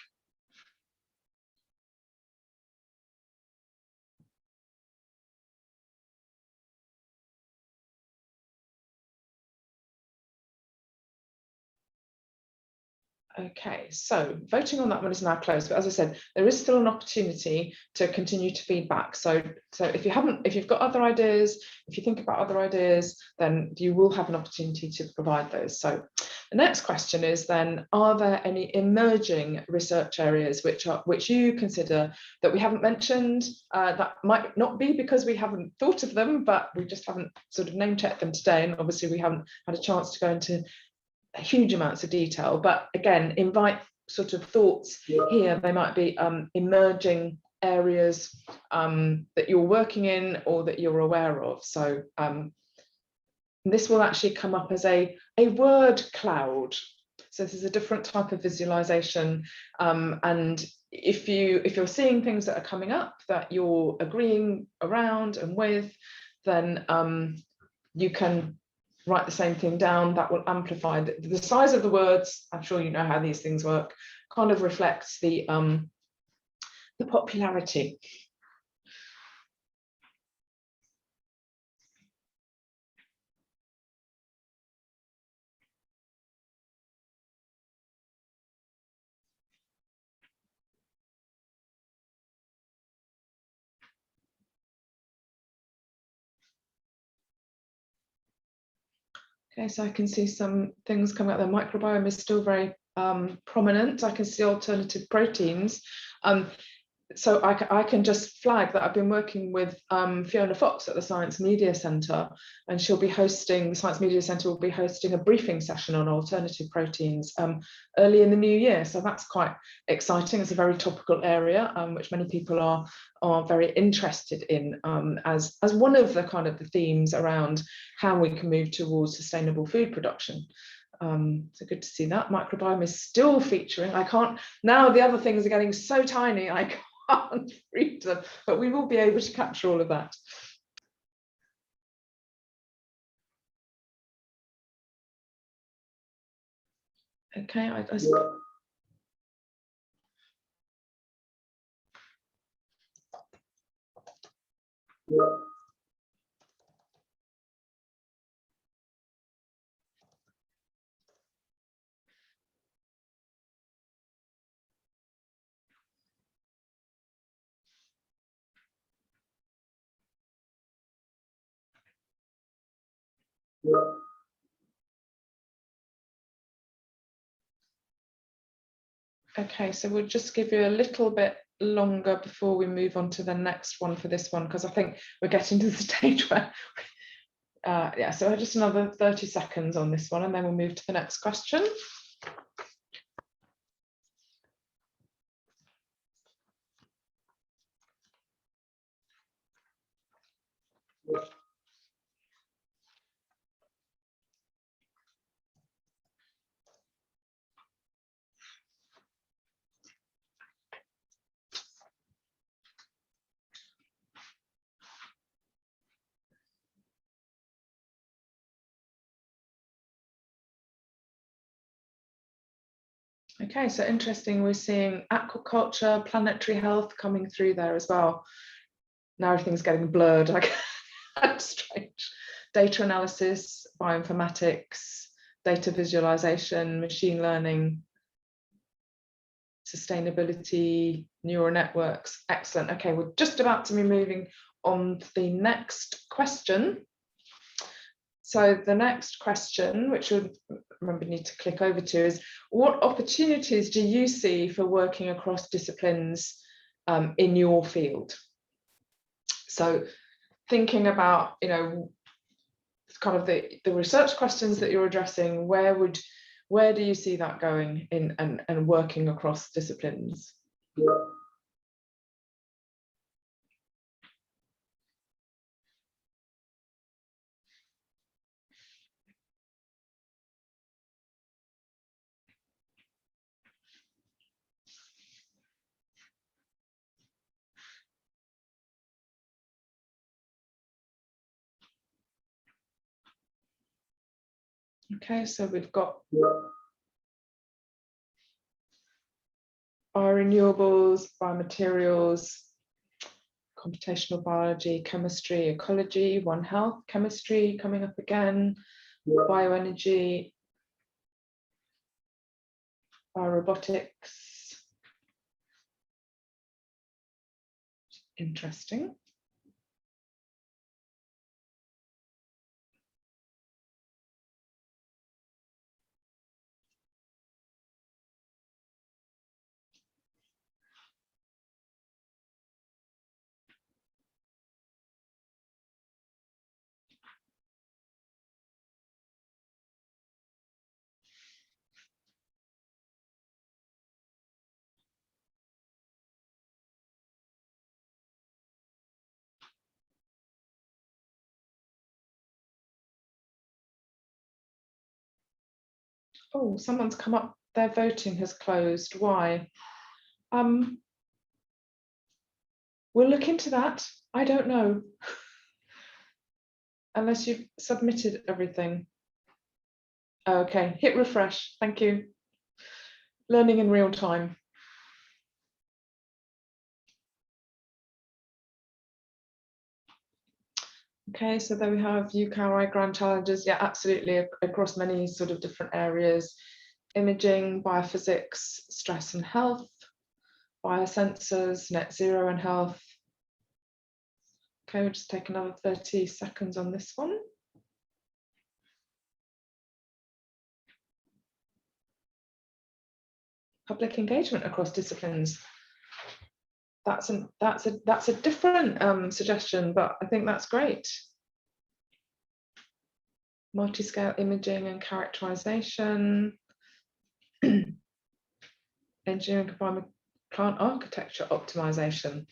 Okay, so voting on that one is now closed, but as I said, there is still an opportunity to continue to feedback. So if you've got other ideas, if you think about other ideas, then you will have an opportunity to provide those. So the next question is then, are there any emerging research areas which you consider that we haven't mentioned, that might not be because we haven't thought of them, but we just haven't sort of name checked them today, and obviously we haven't had a chance to go into huge amounts of detail, but again, invite sort of thoughts here. They might be emerging areas that you're working in or that you're aware of. So this will actually come up as a word cloud. So this is a different type of visualization, and if you're seeing things that are coming up that you're agreeing around and with, then you can write the same thing down. That will amplify the size of the words. I'm sure you know how these things work. Kind of reflects the popularity. Okay, so I can see some things coming up. The microbiome is still very prominent. I can see alternative proteins. So I can just flag that I've been working with Fiona Fox at the Science Media Centre, and she'll be hosting, the Science Media Centre will be hosting a briefing session on alternative proteins early in the new year. So that's quite exciting. It's a very topical area, which many people are very interested in, as one of the kind of the themes around how we can move towards sustainable food production. So good to see that. Microbiome is still featuring. I can't, now the other things are getting so tiny, I can't read them, but we will be able to capture all of that. Okay, okay, so we'll just give you a little bit longer before we move on to the next one for this one, because I think we're getting to the stage where yeah, so just another 30 seconds on this one, and then we'll move to the next question. Okay, so interesting, we're seeing aquaculture, planetary health coming through there as well. Now everything's getting blurred, like that's strange. Data analysis, bioinformatics, data visualization, machine learning, sustainability, neural networks. Excellent. Okay, we're just about to be moving on to the next question. So the next question, which you'll remember need to click over to, is what opportunities do you see for working across disciplines in your field? So thinking about, you know, kind of the research questions that you're addressing, where do you see that going in and working across disciplines? Okay, so we've got biorenewables, biomaterials, computational biology, chemistry, ecology, One Health, chemistry coming up again, bioenergy, biorobotics. Interesting. Oh, someone's come up, their voting has closed. Why? We'll look into that. I don't know. Unless you've submitted everything. Okay, hit refresh. Thank you. Learning in real time. Okay, so there we have UKRI grand challenges. Yeah, absolutely, across many sort of different areas. Imaging, biophysics, stress and health, biosensors, net zero and health. Okay, we'll just take another 30 seconds on this one. Public engagement across disciplines. That's a different suggestion, but I think that's great. Multi-scale imaging and characterization. Engineering combined with plant architecture optimization.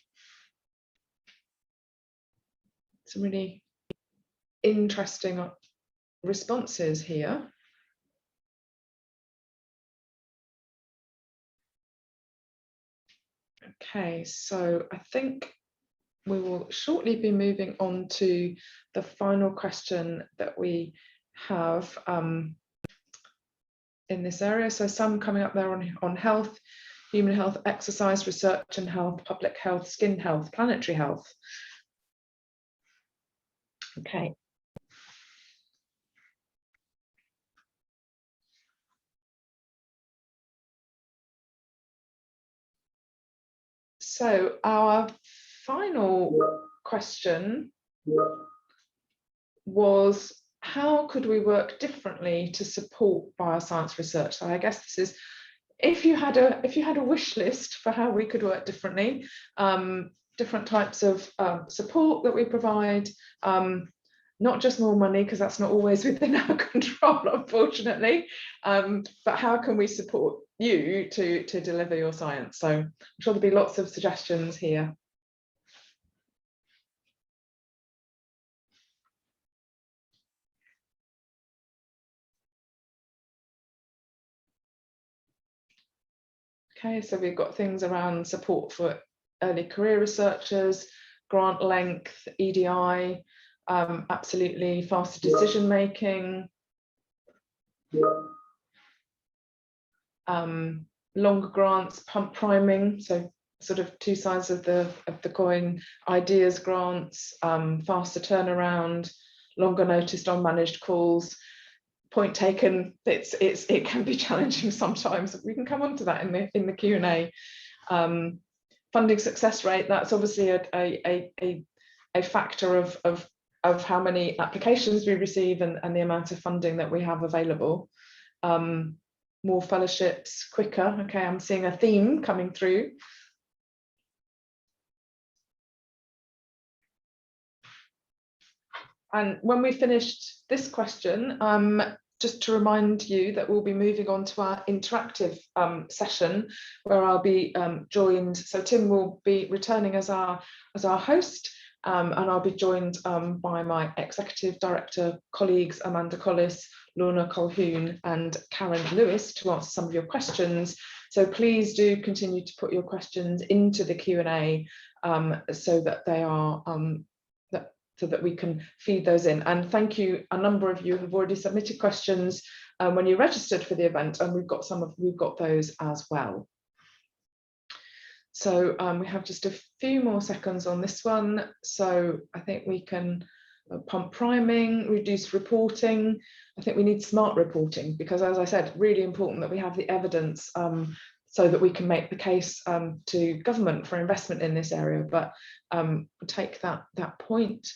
Some really interesting responses here. Okay, so I think we will shortly be moving on to the final question that we have in this area. So some coming up there on health, human health, exercise, research and health, public health, skin health, planetary health. Okay. So our final question was, how could we work differently to support bioscience research? So I guess this is, if you had a wish list for how we could work differently, different types of support that we provide, not just more money, because that's not always within our control, unfortunately, but how can we support you to deliver your science? So I'm sure there'll be lots of suggestions here. Okay, so we've got things around support for early career researchers, grant length, EDI, absolutely faster decision making, longer grants, pump priming, so sort of two sides of the coin, ideas grants, faster turnaround, longer noticed on managed calls. Point taken, it can be challenging sometimes. We can come on to that in the Q&A. Funding success rate, that's obviously a factor of how many applications we receive and the amount of funding that we have available. More fellowships, quicker. Okay, I'm seeing a theme coming through. And when we finished this question, just to remind you that we'll be moving on to our interactive session, where I'll be joined. So Tim will be returning as our host, and I'll be joined by my executive director colleagues, Amanda Collis, Lorna Colhoun and Karen Lewis, to answer some of your questions. So please do continue to put your questions into the Q&A so that they are so that we can feed those in. And thank you, a number of you have already submitted questions when you registered for the event, and we've got those as well. So we have just a few more seconds on this one. So I think we can pump priming, reduce reporting. I think we need smart reporting, because, as I said, really important that we have the evidence so that we can make the case to government for investment in this area. But take that point.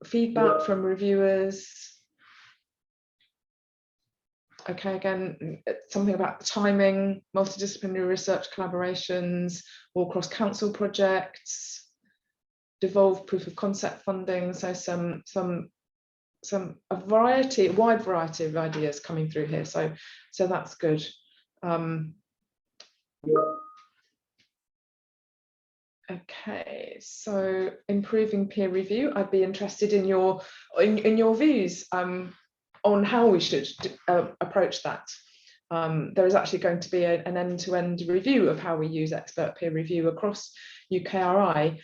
Feedback from reviewers. Okay, again, something about the timing, multidisciplinary research collaborations, or cross-council projects, devolved proof of concept funding. So a wide variety of ideas coming through here. So that's good. Okay, so improving peer review. I'd be interested in your views on how we should approach that. There is actually going to be an end-to-end review of how we use expert peer review across UKRI,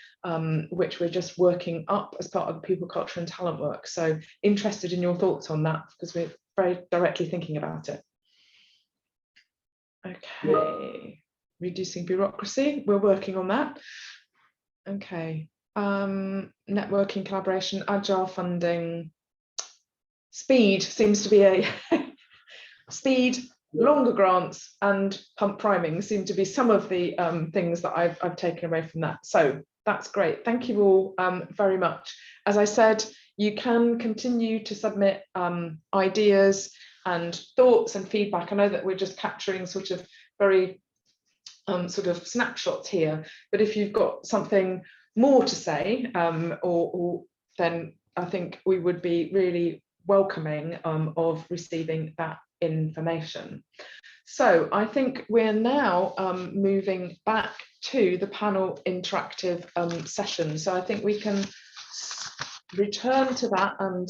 which we're just working up as part of the people, culture and talent work. So interested in your thoughts on that, because we're very directly thinking about it. Okay, reducing bureaucracy, we're working on that. Okay, networking, collaboration, agile funding. Speed seems to be a speed, longer grants and pump priming seem to be some of the things that I've taken away from that. So that's great. Thank you all very much. As I said, you can continue to submit ideas and thoughts and feedback. I know that we're just capturing sort of very sort of snapshots here, but if you've got something more to say, then I think we would be really welcoming of receiving that information. So I think we're now moving back to the panel interactive session. So I think we can return to that, and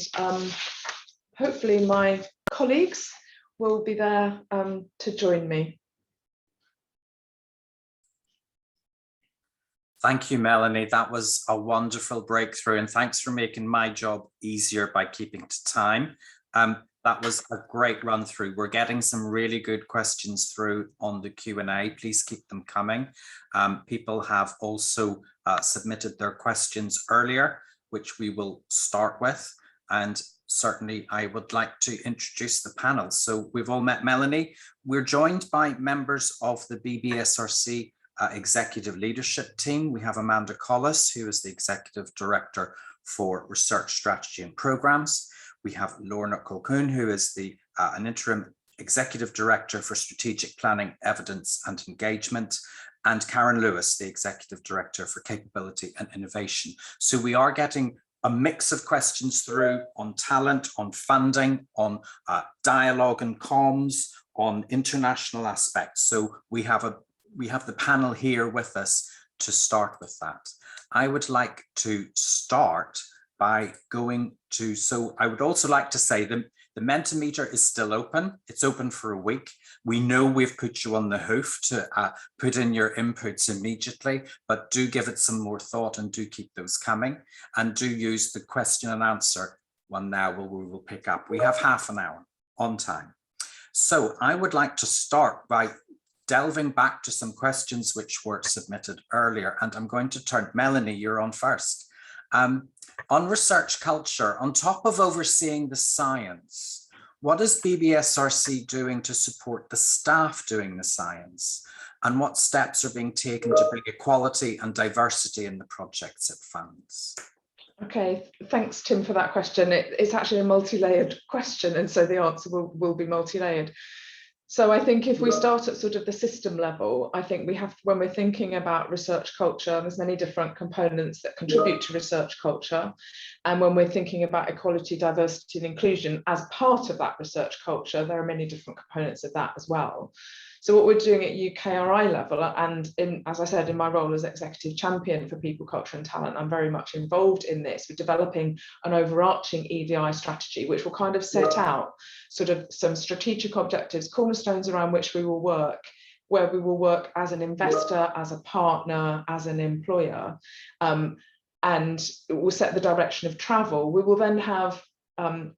hopefully my colleagues will be there to join me. Thank you, Melanie. That was a wonderful breakthrough, and thanks for making my job easier by keeping to time. That was a great run through. We're getting some really good questions through on the Q&A. Please keep them coming. People have also submitted their questions earlier, which we will start with. And certainly I would like to introduce the panel. So we've all met Melanie. We're joined by members of the BBSRC executive leadership team. We have Amanda Collis, who is the Executive Director for Research Strategy and Programs. We have Lorna Colquhoun, who is an Interim Executive Director for Strategic Planning, Evidence and Engagement, and Karen Lewis, the Executive Director for Capability and Innovation. So we are getting a mix of questions through on talent, on funding, on dialogue and comms, on international aspects. So we have the panel here with us to start with that. I would like to start by going to, so I would also like to say the Mentimeter is still open. It's open for a week. We know we've put you on the hoof to put in your inputs immediately, but do give it some more thought and do keep those coming, and do use the question and answer one now we will pick up. We have half an hour on time. So I would like to start by delving back to some questions which were submitted earlier, and I'm going to turn, Melanie, you're on first. On research culture, on top of overseeing the science, what is BBSRC doing to support the staff doing the science? And what steps are being taken to bring equality and diversity in the projects it funds? Okay, thanks, Tim, for that question. It's actually a multi-layered question, and so the answer will be multi-layered. So I think if we start at sort of the system level, I think we have, when we're thinking about research culture, there's many different components that contribute to research culture. And when we're thinking about equality, diversity and inclusion as part of that research culture, there are many different components of that as well. So what we're doing at UKRI level, and as I said, in my role as executive champion for people, culture and talent, I'm very much involved in this. We're developing an overarching EDI strategy, which will kind of set out sort of some strategic objectives, cornerstones around which we will work, where we will work as an investor, as a partner, as an employer. and will set the direction of travel. We will then have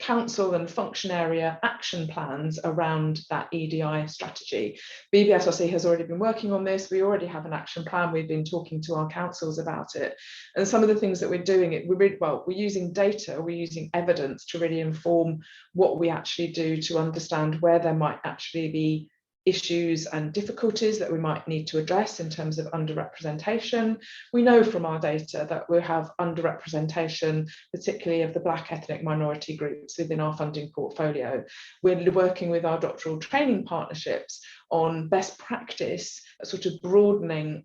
council and function area action plans around that EDI strategy. BBSRC has already been working on this. We already have an action plan. We've been talking to our councils about it. And some of the things that we're doing, we're using data, we're using evidence to really inform what we actually do to understand where there might actually be issues and difficulties that we might need to address in terms of underrepresentation. We know from our data that we have underrepresentation, particularly of the Black ethnic minority groups within our funding portfolio. We're working with our doctoral training partnerships on best practice, sort of broadening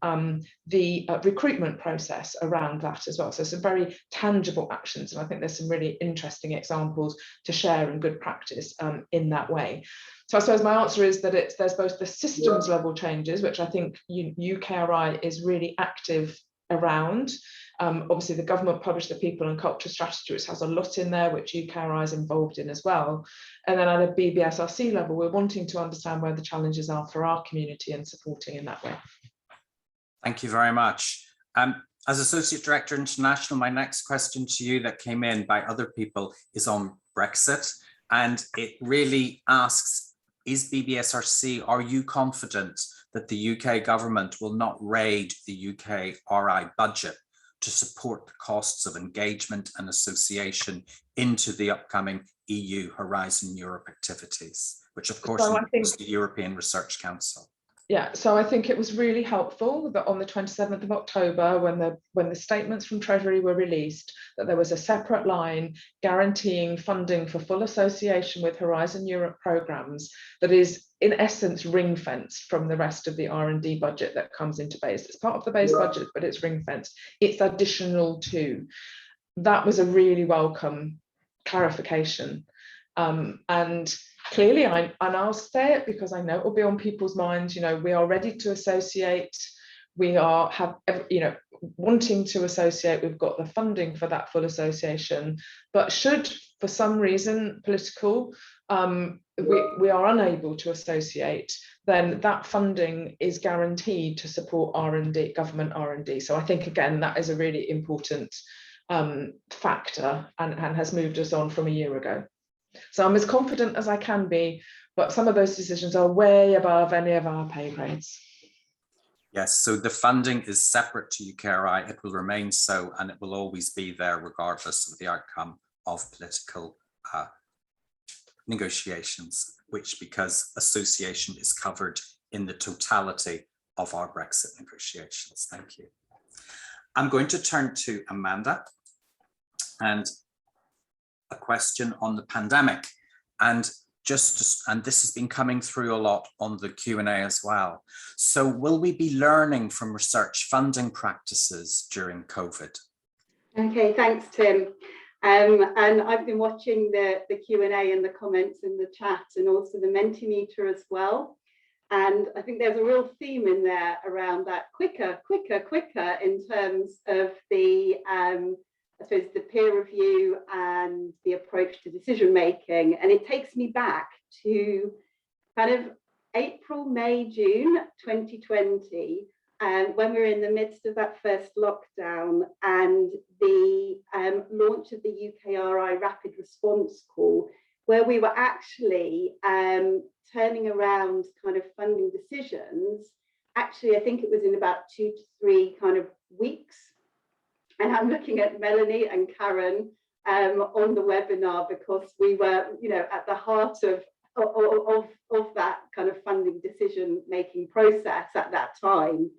the recruitment process around that as well. So some very tangible actions, and I think there's some really interesting examples to share and good practice in that way. So I suppose my answer is that there's both the systems level changes, which I think UKRI is really active around. Obviously, the government published the People and Culture Strategy, which has a lot in there, which UKRI is involved in as well. And then at a BBSRC level, we're wanting to understand where the challenges are for our community and supporting in that way. Thank you very much. As Associate Director International, my next question to you that came in by other people is on Brexit. And it really asks, is BBSRC, are you confident that the UK government will not raid the UKRI budget to support the costs of engagement and association into the upcoming EU Horizon Europe activities, which of course includes the European Research Council? Yeah, so I think it was really helpful that on the 27th of October, when the statements from Treasury were released, that there was a separate line guaranteeing funding for full association with Horizon Europe programmes that is in essence ring-fenced from the rest of the R&D budget that comes into base. It's part of the base budget, but it's ring-fenced. It's additional to. That was a really welcome clarification. And clearly, and I'll say it because I know it will be on people's minds, we are ready to associate. We are wanting to associate. We've got the funding for that full association. But should, for some reason, political, we are unable to associate, then that funding is guaranteed to support R&D, government R&D. So I think, again, that is a really important factor and has moved us on from a year ago. So I'm as confident as I can be, but some of those decisions are way above any of our pay grades. Yes, so the funding is separate to UKRI. It will remain so, and it will always be there regardless of the outcome of political negotiations, because association is covered in the totality of our Brexit negotiations. Thank you. I'm going to turn to Amanda and a question on the pandemic, and this has been coming through a lot on the Q&A as well. So will we be learning from research funding practices during COVID? Okay, thanks, Tim. And I've been watching the Q&A and the comments in the chat and also the Mentimeter as well. And I think there's a real theme in there around that quicker in terms of the I suppose the peer review and the approach to decision making. And it takes me back to kind of April, May, June 2020, when we were in the midst of that first lockdown and the launch of the UKRI rapid response call, where we were actually turning around kind of funding decisions. Actually, I think it was in about 2 to 3 kind of weeks. And I'm looking at Melanie and Karen on the webinar because we were, at the heart of that kind of funding decision-making process at that time.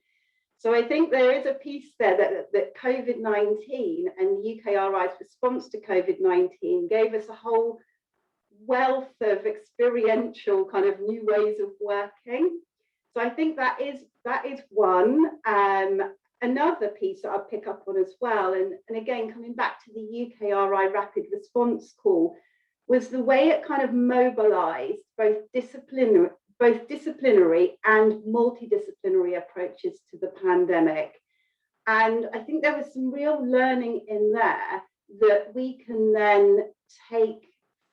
So I think there is a piece there that COVID-19 and the UKRI's response to COVID-19 gave us a whole wealth of experiential kind of new ways of working. So I think that is one. Another piece that I'll pick up on as well, and again, coming back to the UKRI rapid response call, was the way it kind of mobilized both disciplinary and multidisciplinary approaches to the pandemic. And I think there was some real learning in there that we can then take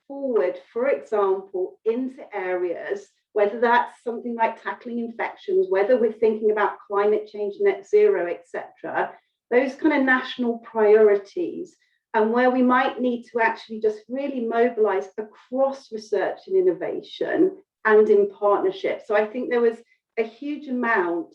forward, for example, into areas, whether that's something like tackling infections, whether we're thinking about climate change, net zero, etc., those kind of national priorities, and where we might need to actually just really mobilize across research and innovation and in partnership. So I think there was a huge amount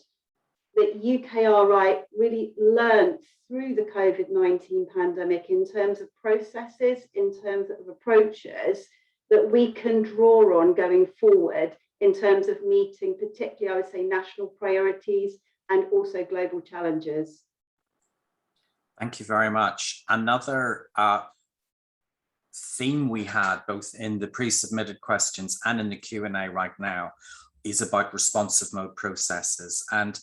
that UKRI really learned through the COVID-19 pandemic in terms of processes, in terms of approaches that we can draw on going forward in terms of meeting particularly, I would say, national priorities and also global challenges. Thank you very much. Another theme we had both in the pre-submitted questions and in the Q&A right now is about responsive mode processes. And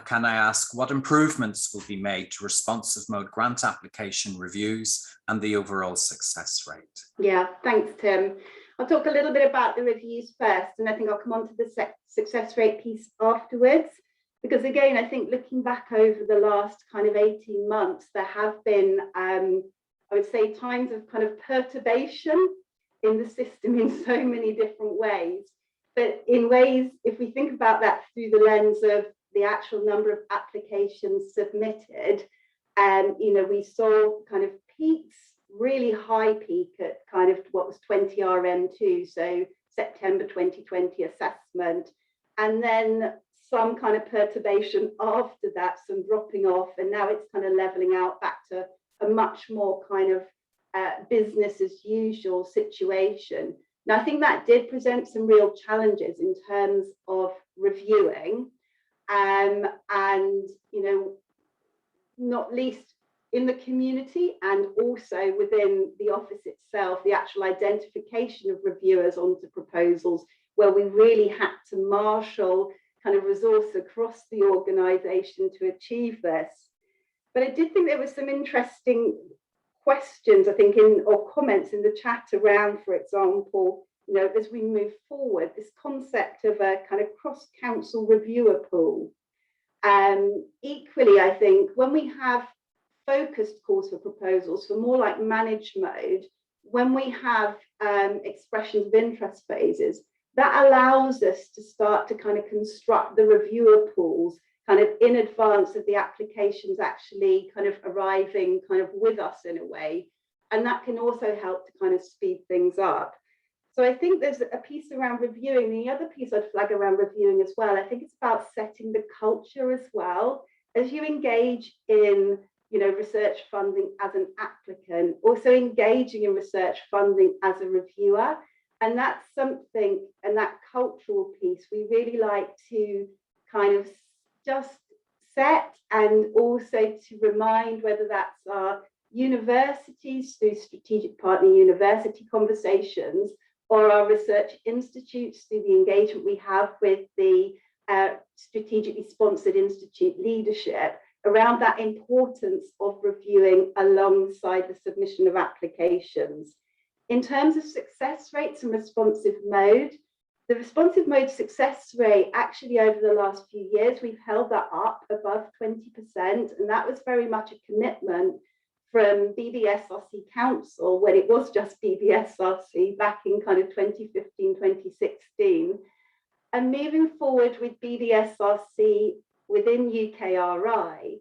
can I ask what improvements will be made to responsive mode grant application reviews and the overall success rate? Yeah, thanks, Tim. I'll talk a little bit about the reviews first, and I think I'll come on to the success rate piece afterwards. Because again, I think looking back over the last kind of 18 months, there have been, I would say, times of kind of perturbation in the system in so many different ways. But in ways, if we think about that through the lens of the actual number of applications submitted, we saw kind of peaks, really high peak at kind of what was 20 RM2, so September 2020 assessment, and then some kind of perturbation after that, some dropping off, and now it's kind of leveling out back to a much more kind of business as usual situation. Now, I think that did present some real challenges in terms of reviewing, and not least in the community and also within the office itself, the actual identification of reviewers onto proposals, where we really had to marshal kind of resource across the organisation to achieve this. But I did think there was some interesting questions, I think, or comments in the chat around, for example, as we move forward, this concept of a kind of cross-council reviewer pool. Equally, I think when we have focused calls for proposals for more like managed mode, when we have expressions of interest phases, that allows us to start to kind of construct the reviewer pools kind of in advance of the applications actually kind of arriving kind of with us in a way. And that can also help to kind of speed things up. So I think there's a piece around reviewing. The other piece I'd flag around reviewing as well, I think it's about setting the culture as well. As you engage in research funding as an applicant, also engaging in research funding as a reviewer. And that's something, and that cultural piece, we really like to kind of just set, and also to remind, whether that's our universities through strategic partner university conversations, or our research institutes through the engagement we have with the strategically sponsored institute leadership, around that importance of reviewing alongside the submission of applications. In terms of success rates and responsive mode, the responsive mode success rate, actually over the last few years, we've held that up above 20%, and that was very much a commitment from BBSRC Council when it was just BBSRC back in kind of 2015, 2016. And moving forward with BBSRC within UKRI,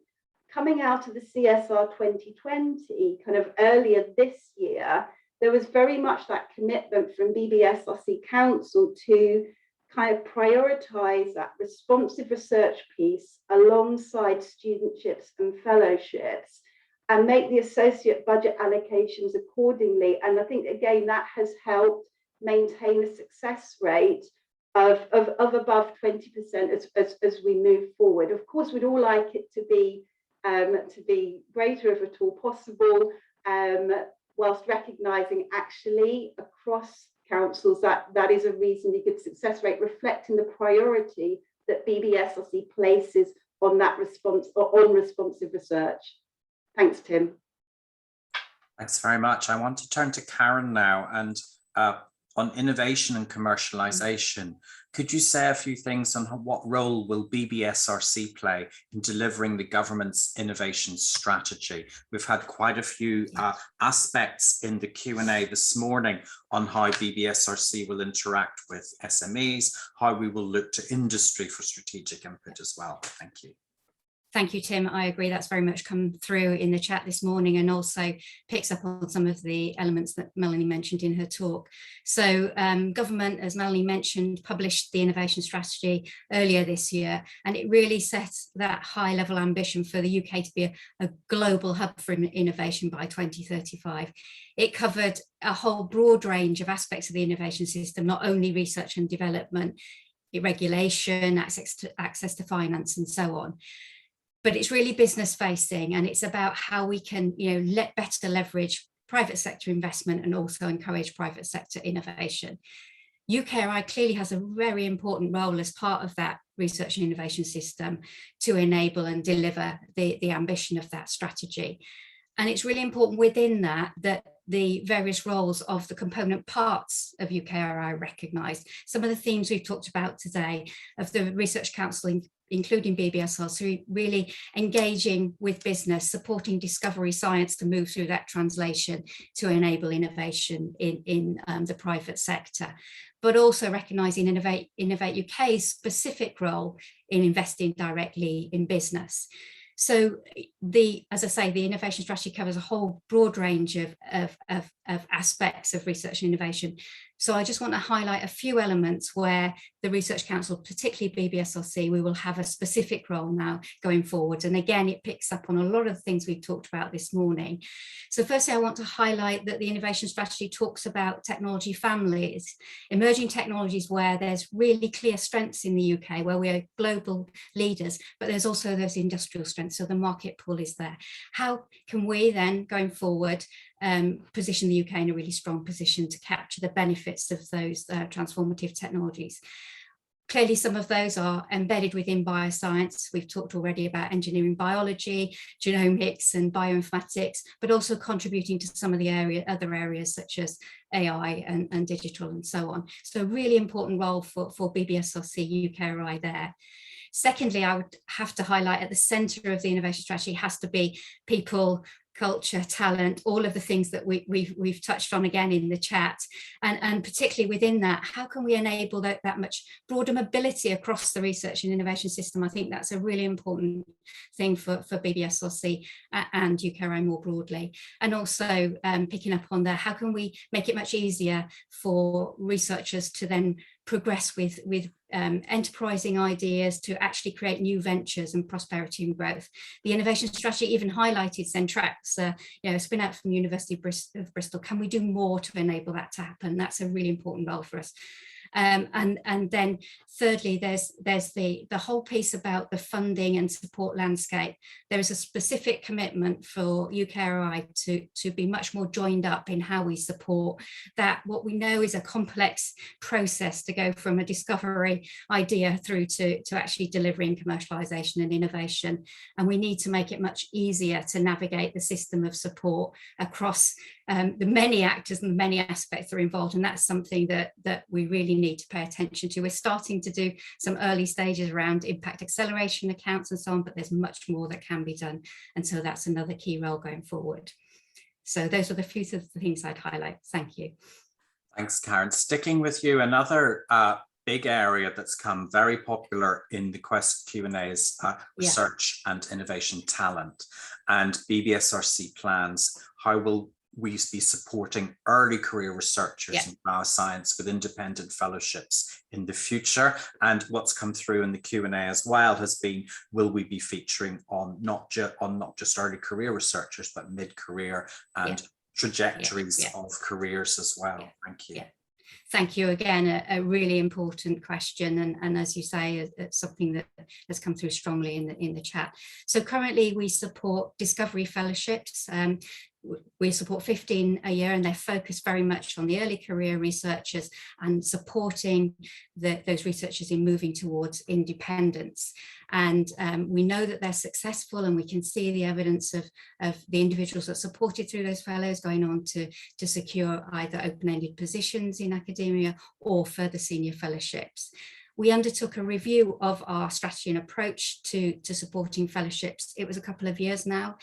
coming out of the CSR 2020, kind of earlier this year, there was very much that commitment from BBSRC Council to kind of prioritise that responsive research piece alongside studentships and fellowships, and make the associate budget allocations accordingly. And I think, again, that has helped maintain a success rate of above 20% as we move forward. Of course, we'd all like it to be greater if at all possible, whilst recognising actually across councils that is a reasonably good success rate, reflecting the priority that BBSRC places on that response, or on responsive research. Thanks, Tim. Thanks very much. I want to turn to Karen now, and on innovation and commercialization. Could you say a few things on what role will BBSRC play in delivering the government's innovation strategy? We've had quite a few aspects in the Q&A this morning on how BBSRC will interact with SMEs, how we will look to industry for strategic input as well. Thank you. Thank you, Tim. I agree, that's very much come through in the chat this morning, and also picks up on some of the elements that Melanie mentioned in her talk. So government, as Melanie mentioned, published the innovation strategy earlier this year, and it really sets that high level ambition for the UK to be a global hub for innovation by 2035. It covered a whole broad range of aspects of the innovation system, not only research and development, regulation, access to finance, and so on. But it's really business facing, and it's about how we can, better leverage private sector investment and also encourage private sector innovation. UKRI clearly has a very important role as part of that research and innovation system to enable and deliver the ambition of that strategy. And it's really important within that the various roles of the component parts of UKRI recognise. Some of the themes we've talked about today of the Research Council, including BBSRC, really engaging with business, supporting discovery science to move through that translation to enable innovation in the private sector, but also recognising Innovate UK's specific role in investing directly in business. So as I say, the innovation strategy covers a whole broad range of aspects of research and innovation. So I just want to highlight a few elements where the Research Council, particularly BBSRC, we will have a specific role now going forward. And again, it picks up on a lot of the things we've talked about this morning. So firstly, I want to highlight that the innovation strategy talks about technology families, emerging technologies where there's really clear strengths in the UK, where we're global leaders, but there's also those industrial strengths. So the market pool is there. How can we then, going forward, position the UK in a really strong position to capture the benefits of those transformative technologies? Clearly, some of those are embedded within bioscience. We've talked already about engineering biology, genomics and bioinformatics, but also contributing to some of the other areas such as AI and digital and so on. So a really important role for BBSRC UKRI there. Secondly, I would have to highlight at the centre of the innovation strategy has to be people, culture, talent, all of the things that we've touched on again in the chat, and particularly within that, how can we enable that much broader mobility across the research and innovation system? I think that's a really important thing for BBSRC and UKRI more broadly. And also picking up on there, how can we make it much easier for researchers to then progress with enterprising ideas to actually create new ventures and prosperity and growth. The innovation strategy even highlighted Centrax, a spin out from the University of Bristol. Can we do more to enable that to happen? That's a really important role for us. And then thirdly, there's the whole piece about the funding and support landscape. There is a specific commitment for UKRI to be much more joined up in how we support that. What we know is a complex process to go from a discovery idea through to actually delivering commercialisation and innovation. And we need to make it much easier to navigate the system of support across the many actors and the many aspects that are involved. And that's something that we really need to pay attention to. We're starting to do some early stages around impact acceleration accounts and so on, but there's much more that can be done. And so that's another key role going forward. So those are the few of the things I'd highlight. Thank you. Thanks, Karen. Sticking with you, another big area that's come very popular in the Q&A is research and innovation talent. And BBSRC plans, how will we be supporting early career researchers in bioscience with independent fellowships in the future? And what's come through in the Q&A as well has been, will we be featuring on not just early career researchers, but mid-career and trajectories of careers as well? Thank you. Thank you again, a really important question, and as you say, it's something that has come through strongly in the chat. So currently we support discovery fellowships. We support 15 a year, and they're focused very much on the early career researchers and supporting those researchers in moving towards independence. And we know that they're successful, and we can see the evidence of the individuals that are supported through those fellows going on to secure either open-ended positions in academia or further senior fellowships. We undertook a review of our strategy and approach to supporting fellowships. It was a couple of years now,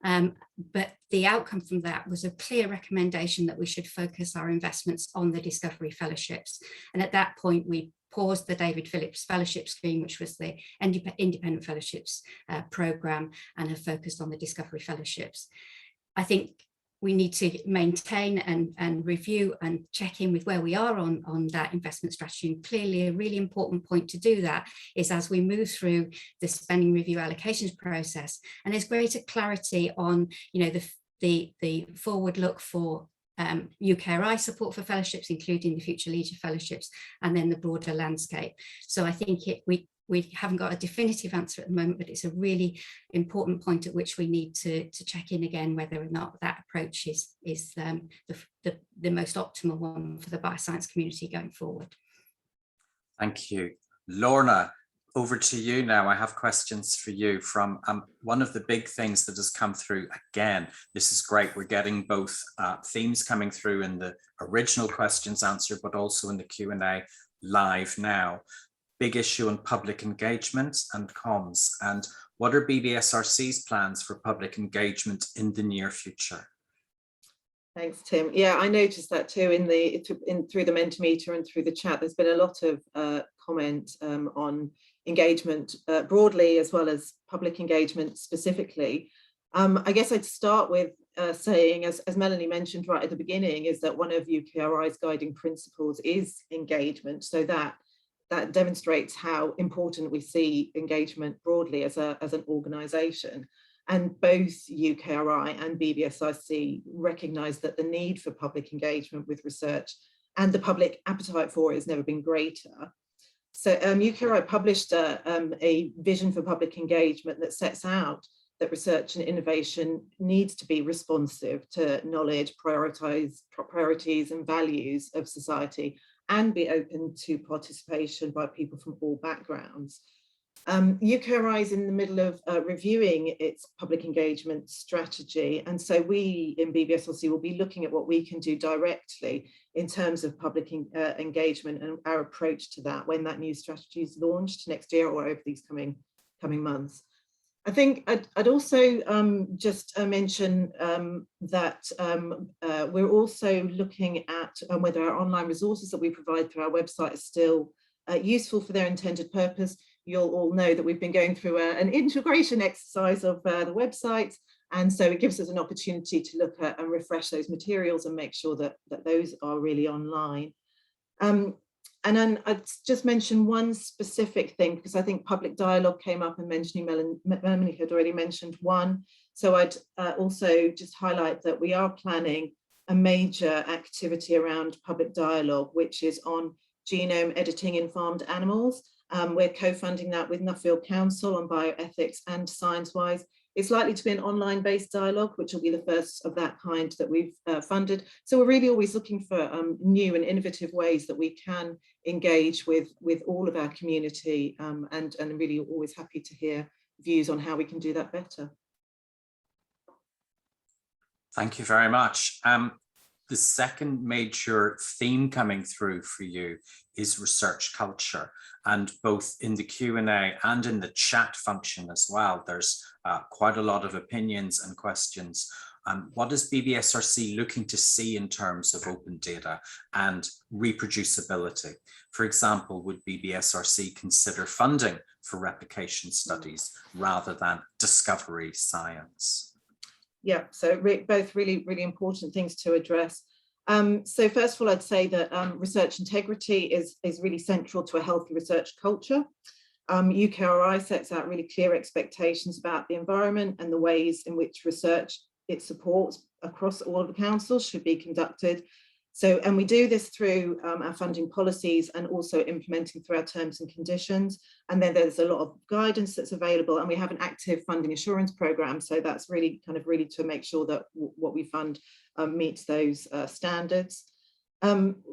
but the outcome from that was a clear recommendation that we should focus our investments on the discovery fellowships. And at that point, we paused the David Phillips Fellowship Scheme, which was the independent fellowships programme, and have focused on the Discovery Fellowships. I think we need to maintain and review and check in with where we are on that investment strategy. And clearly a really important point to do that is as we move through the spending review allocations process, and there's greater clarity on, you know, the forward look for UKRI support for fellowships, including the Future Leader Fellowships, and then the broader landscape. So I think we haven't got a definitive answer at the moment, but it's a really important point at which we need to check in again whether or not that approach is the most optimal one for the bioscience community going forward. Thank you. Lorna, over to you now. I have questions for you from one of the big things that has come through again. This is great. We're getting both themes coming through in the original questions answered, but also in the Q&A live now. Big issue on public engagement and comms. And what are BBSRC's plans for public engagement in the near future? Thanks, Tim. Yeah, I noticed that too through the Mentimeter and through the chat. There's been a lot of comment on engagement broadly, as well as public engagement specifically. I guess I'd start with saying, as Melanie mentioned right at the beginning, is that one of UKRI's guiding principles is engagement. So that demonstrates how important we see engagement broadly as an organisation. And both UKRI and BBSRC recognise that the need for public engagement with research and the public appetite for it has never been greater. So UKRI published a vision for public engagement that sets out that research and innovation needs to be responsive to knowledge, priorities and values of society, and be open to participation by people from all backgrounds. UKRI is in the middle of reviewing its public engagement strategy, and so we in BBSRC will be looking at what we can do directly in terms of public engagement and our approach to that when that new strategy is launched next year or over these coming months. I think I'd also just mention that we're also looking at whether our online resources that we provide through our website are still useful for their intended purpose. You'll all know that we've been going through an integration exercise of the website, and so it gives us an opportunity to look at and refresh those materials and make sure that those are really online. And then I'd just mention one specific thing, because I think public dialogue came up and Melanie had already mentioned one. So I'd also just highlight that we are planning a major activity around public dialogue, which is on genome editing in farmed animals. We're co-funding that with Nuffield Council on bioethics and ScienceWise. It's likely to be an online-based dialogue, which will be the first of that kind that we've funded. So we're really always looking for new and innovative ways that we can engage with all of our community, and really always happy to hear views on how we can do that better. Thank you very much. The second major theme coming through for you is research culture, and both in the Q&A and in the chat function as well, there's quite a lot of opinions and questions. What is BBSRC looking to see in terms of open data and reproducibility? For example, would BBSRC consider funding for replication studies rather than discovery science? Yeah, so both really, really important things to address. So first of all, I'd say that research integrity is really central to a healthy research culture. UKRI sets out really clear expectations about the environment and the ways in which research it supports across all of the councils should be conducted. So, and we do this through our funding policies and also implementing through our terms and conditions. And then there's a lot of guidance that's available, and we have an active funding assurance program. So that's really to make sure that what we fund meets those standards.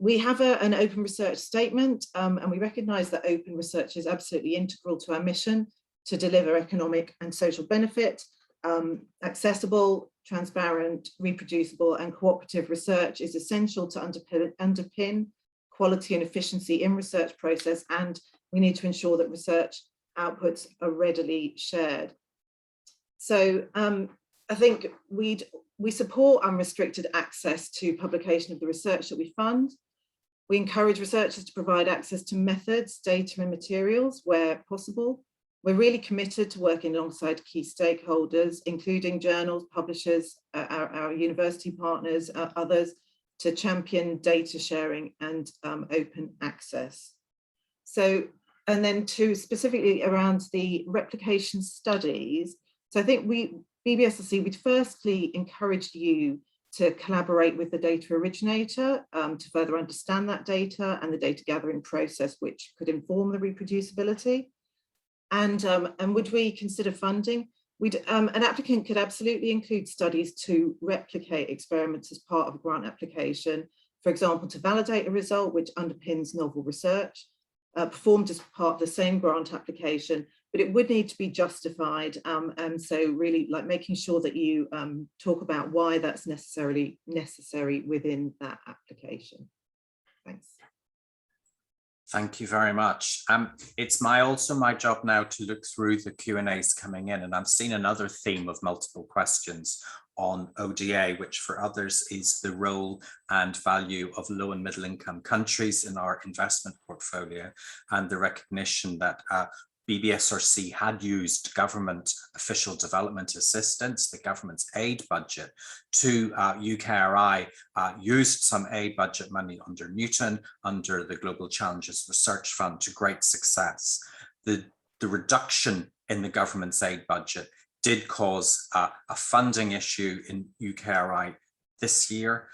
We have an open research statement, and we recognise that open research is absolutely integral to our mission to deliver economic and social benefit. Accessible, transparent, reproducible and cooperative research is essential to underpin quality and efficiency in research process, and we need to ensure that research outputs are readily shared. So I think we support unrestricted access to publication of the research that we fund. We encourage researchers to provide access to methods, data and materials where possible. We're really committed to working alongside key stakeholders, including journals, publishers, our university partners, others, to champion data sharing and open access. So, and then to specifically around the replication studies. So I think BBSRC would firstly encourage you to collaborate with the data originator to further understand that data and the data gathering process, which could inform the reproducibility. And would we consider funding? An applicant could absolutely include studies to replicate experiments as part of a grant application, for example, to validate a result which underpins novel research, performed as part of the same grant application, but it would need to be justified. And so really like making sure that you talk about why that's necessary within that application. Thanks. Thank you very much. It's also my job now to look through the Q&As coming in, and I've seen another theme of multiple questions on ODA, which for others is the role and value of low and middle income countries in our investment portfolio, and the recognition that BBSRC had used government official development assistance, the government's aid budget, to UKRI used some aid budget money under Newton, under the Global Challenges Research Fund to great success. The reduction in the government's aid budget did cause a funding issue in UKRI this year,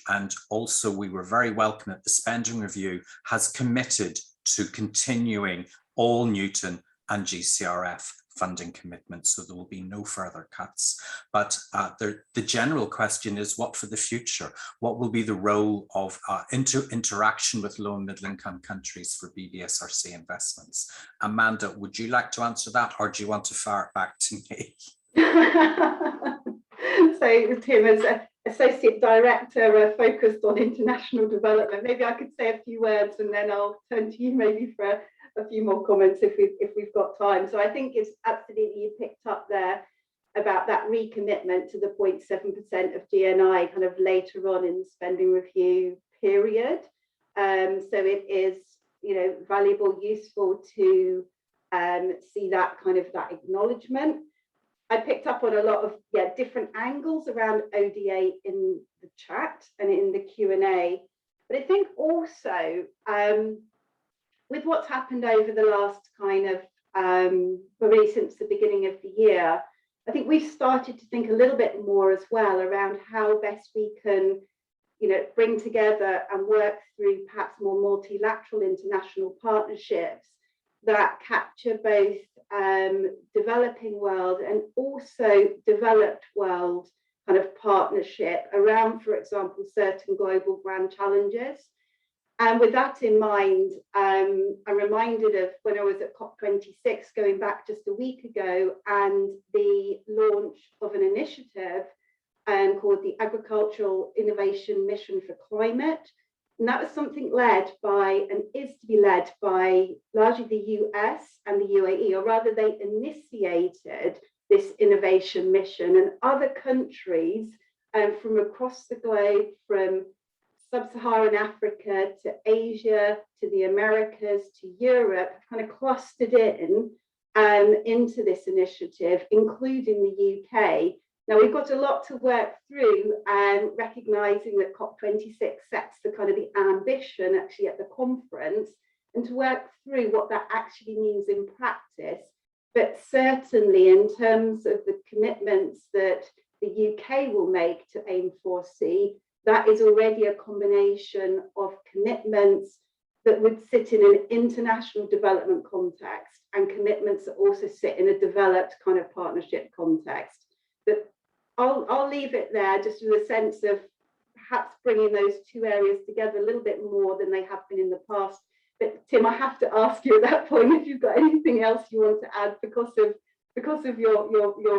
and also we were very welcome that the spending review has committed to continuing all Newton and GCRF funding commitments, so there will be no further cuts. But the general question is, what for the future? What will be the role of interaction with low and middle income countries for BBSRC investments? Amanda, would you like to answer that, or do you want to fire it back to me? So Tim, as Associate Director focused on international development, maybe I could say a few words and then I'll turn to you maybe for a few more comments if we've got time. So I think it's absolutely, you picked up there about that recommitment to the 0.7% of GNI kind of later on in the spending review period. So it is, you know, valuable, useful to see that kind of that acknowledgement. I picked up on a lot of different angles around ODA in the chat and in the Q&A, but I think also with what's happened over the last kind of really since the beginning of the year, I think we've started to think a little bit more as well around how best we can, you know, bring together and work through perhaps more multilateral international partnerships that capture both developing world and also developed world kind of partnership around, for example, certain global grand challenges. And with that in mind, I'm reminded of when I was at COP26 going back just a week ago, and the launch of an initiative called the Agricultural Innovation Mission for Climate. And that was something led by, and is to be led by, largely the US and the UAE, or rather they initiated this innovation mission, and other countries from across the globe, from Sub-Saharan Africa to Asia, to the Americas, to Europe, have kind of clustered in into this initiative, including the UK. Now, we've got a lot to work through, recognising that COP26 sets the kind of the ambition actually at the conference, and to work through what that actually means in practice. But certainly in terms of the commitments that the UK will make to AIM4C, that is already a combination of commitments that would sit in an international development context and commitments that also sit in a developed kind of partnership context. But I'll leave it there just with a sense of perhaps bringing those two areas together a little bit more than they have been in the past. But Tim, I have to ask you at that point if you've got anything else you want to add because of because of your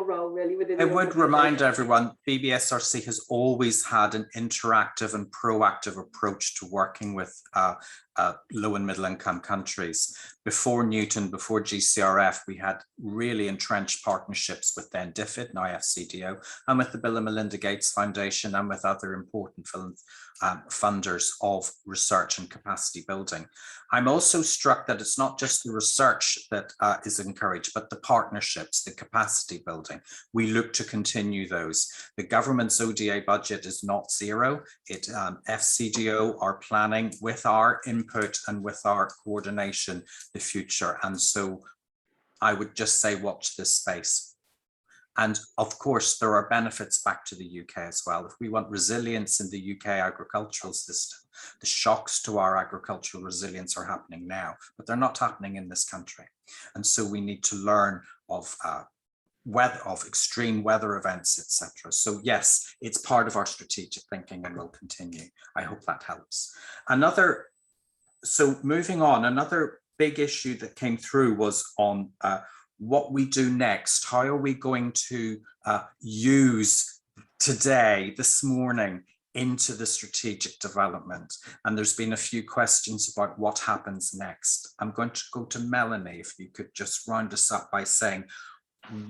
role really within. I would remind everyone, BBSRC has always had an interactive and proactive approach to working with low and middle income countries. Before Newton, before GCRF, we had really entrenched partnerships with then DFID, now FCDO, and with the Bill and Melinda Gates Foundation and with other important funders of research and capacity building. I'm also struck that it's not just the research that is encouraged, but the partnerships, the capacity building. We look to continue those. The government's ODA budget is not zero. FCDO are planning with our input and with our coordination the future. And so I would just say watch this space. And of course, there are benefits back to the UK as well. If we want resilience in the UK agricultural system, the shocks to our agricultural resilience are happening now, but they're not happening in this country. And so we need to learn of extreme weather events, etc. So yes, it's part of our strategic thinking and will continue. I hope that helps. So moving on, another big issue that came through was on what we do next. How are we going to use today, this morning, into the strategic development? And there's been a few questions about what happens next. I'm going to go to Melanie, if you could just round us up by saying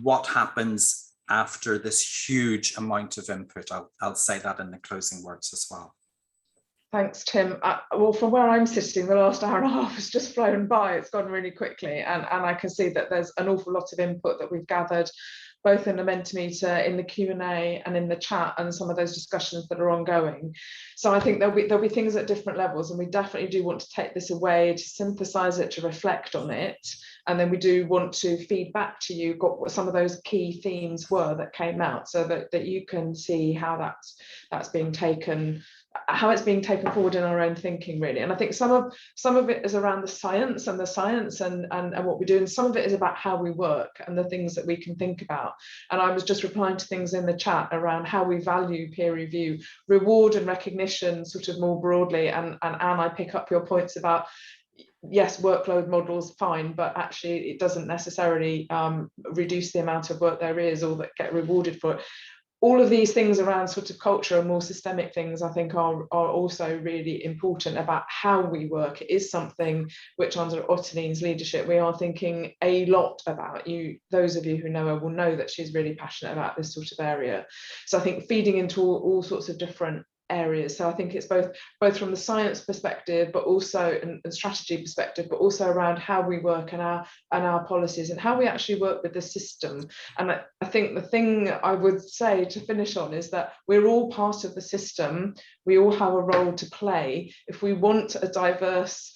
what happens after this huge amount of input. I'll say that in the closing words as well. Thanks, Tim. Well, from where I'm sitting, the last hour and a half has just flown by. It's gone really quickly. And I can see that there's an awful lot of input that we've gathered, both in the Mentimeter, in the Q&A and in the chat, and some of those discussions that are ongoing. So I think there'll be things at different levels, and we definitely do want to take this away, to synthesize it, to reflect on it. And then we do want to feed back to you what some of those key themes were that came out, so that you can see how that's being taken, how it's being taken forward in our own thinking, really. And I think some of it is around the science and what we do, and some of it is about how we work and the things that we can think about. And I was just replying to things in the chat around how we value peer review, reward and recognition sort of more broadly. And Anne, I pick up your points about, yes, workload models, fine, but actually it doesn't necessarily reduce the amount of work there is or that get rewarded for it. All of these things around sort of culture and more systemic things, I think, are also really important about how we work. It is something which, under Ottilie's leadership, we are thinking a lot about. Those of you who know her will know that she's really passionate about this sort of area. So I think feeding into all sorts of different areas. So I think it's both from the science perspective, but also and strategy perspective, but also around how we work and our policies and how we actually work with the system. And I think the thing I would say to finish on is that we're all part of the system. We all have a role to play. If we want a diverse,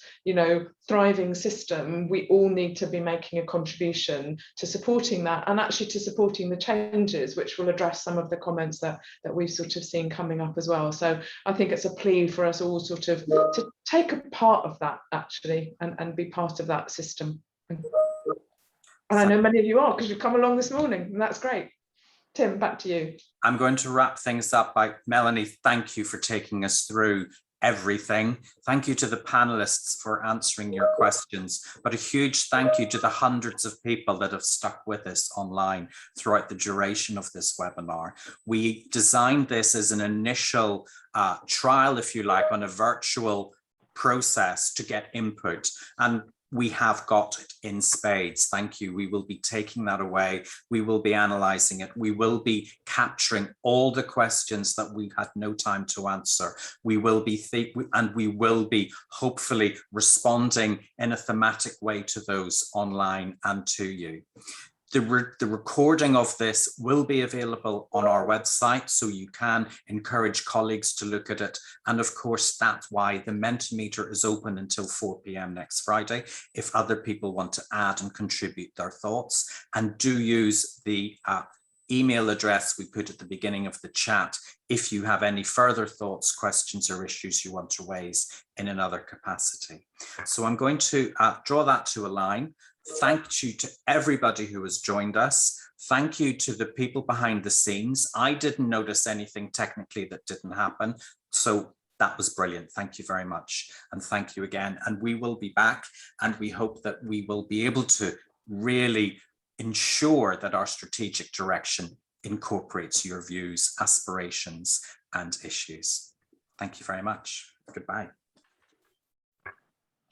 thriving system, we all need to be making a contribution to supporting that, and actually to supporting the changes, which will address some of the comments that we've sort of seen coming up as well. So I think it's a plea for us all sort of to take a part of that, actually, and be part of that system. And I know many of you are, because you've come along this morning, and that's great. Tim, back to you. I'm going to wrap things up by Melanie. Thank you for taking us through everything. Thank you to the panelists for answering your questions, but a huge thank you to the hundreds of people that have stuck with us online throughout the duration of this webinar. We designed this as an initial trial, if you like, on a virtual process to get input, and we have got it in spades. Thank you. We will be taking that away. We will be analysing it. We will be capturing all the questions that we had no time to answer. We will be hopefully responding in a thematic way to those online and to you. The recording of this will be available on our website, so you can encourage colleagues to look at it. And of course, that's why the Mentimeter is open until 4 p.m. next Friday, if other people want to add and contribute their thoughts. And do use the email address we put at the beginning of the chat if you have any further thoughts, questions, or issues you want to raise in another capacity. So I'm going to draw that to a line. Thank you to everybody who has joined us. Thank you to the people behind the scenes. I didn't notice anything technically that didn't happen, so that was brilliant. Thank you very much. And thank you again. And we will be back, and we hope that we will be able to really ensure that our strategic direction incorporates your views, aspirations, and issues. Thank you very much. Goodbye.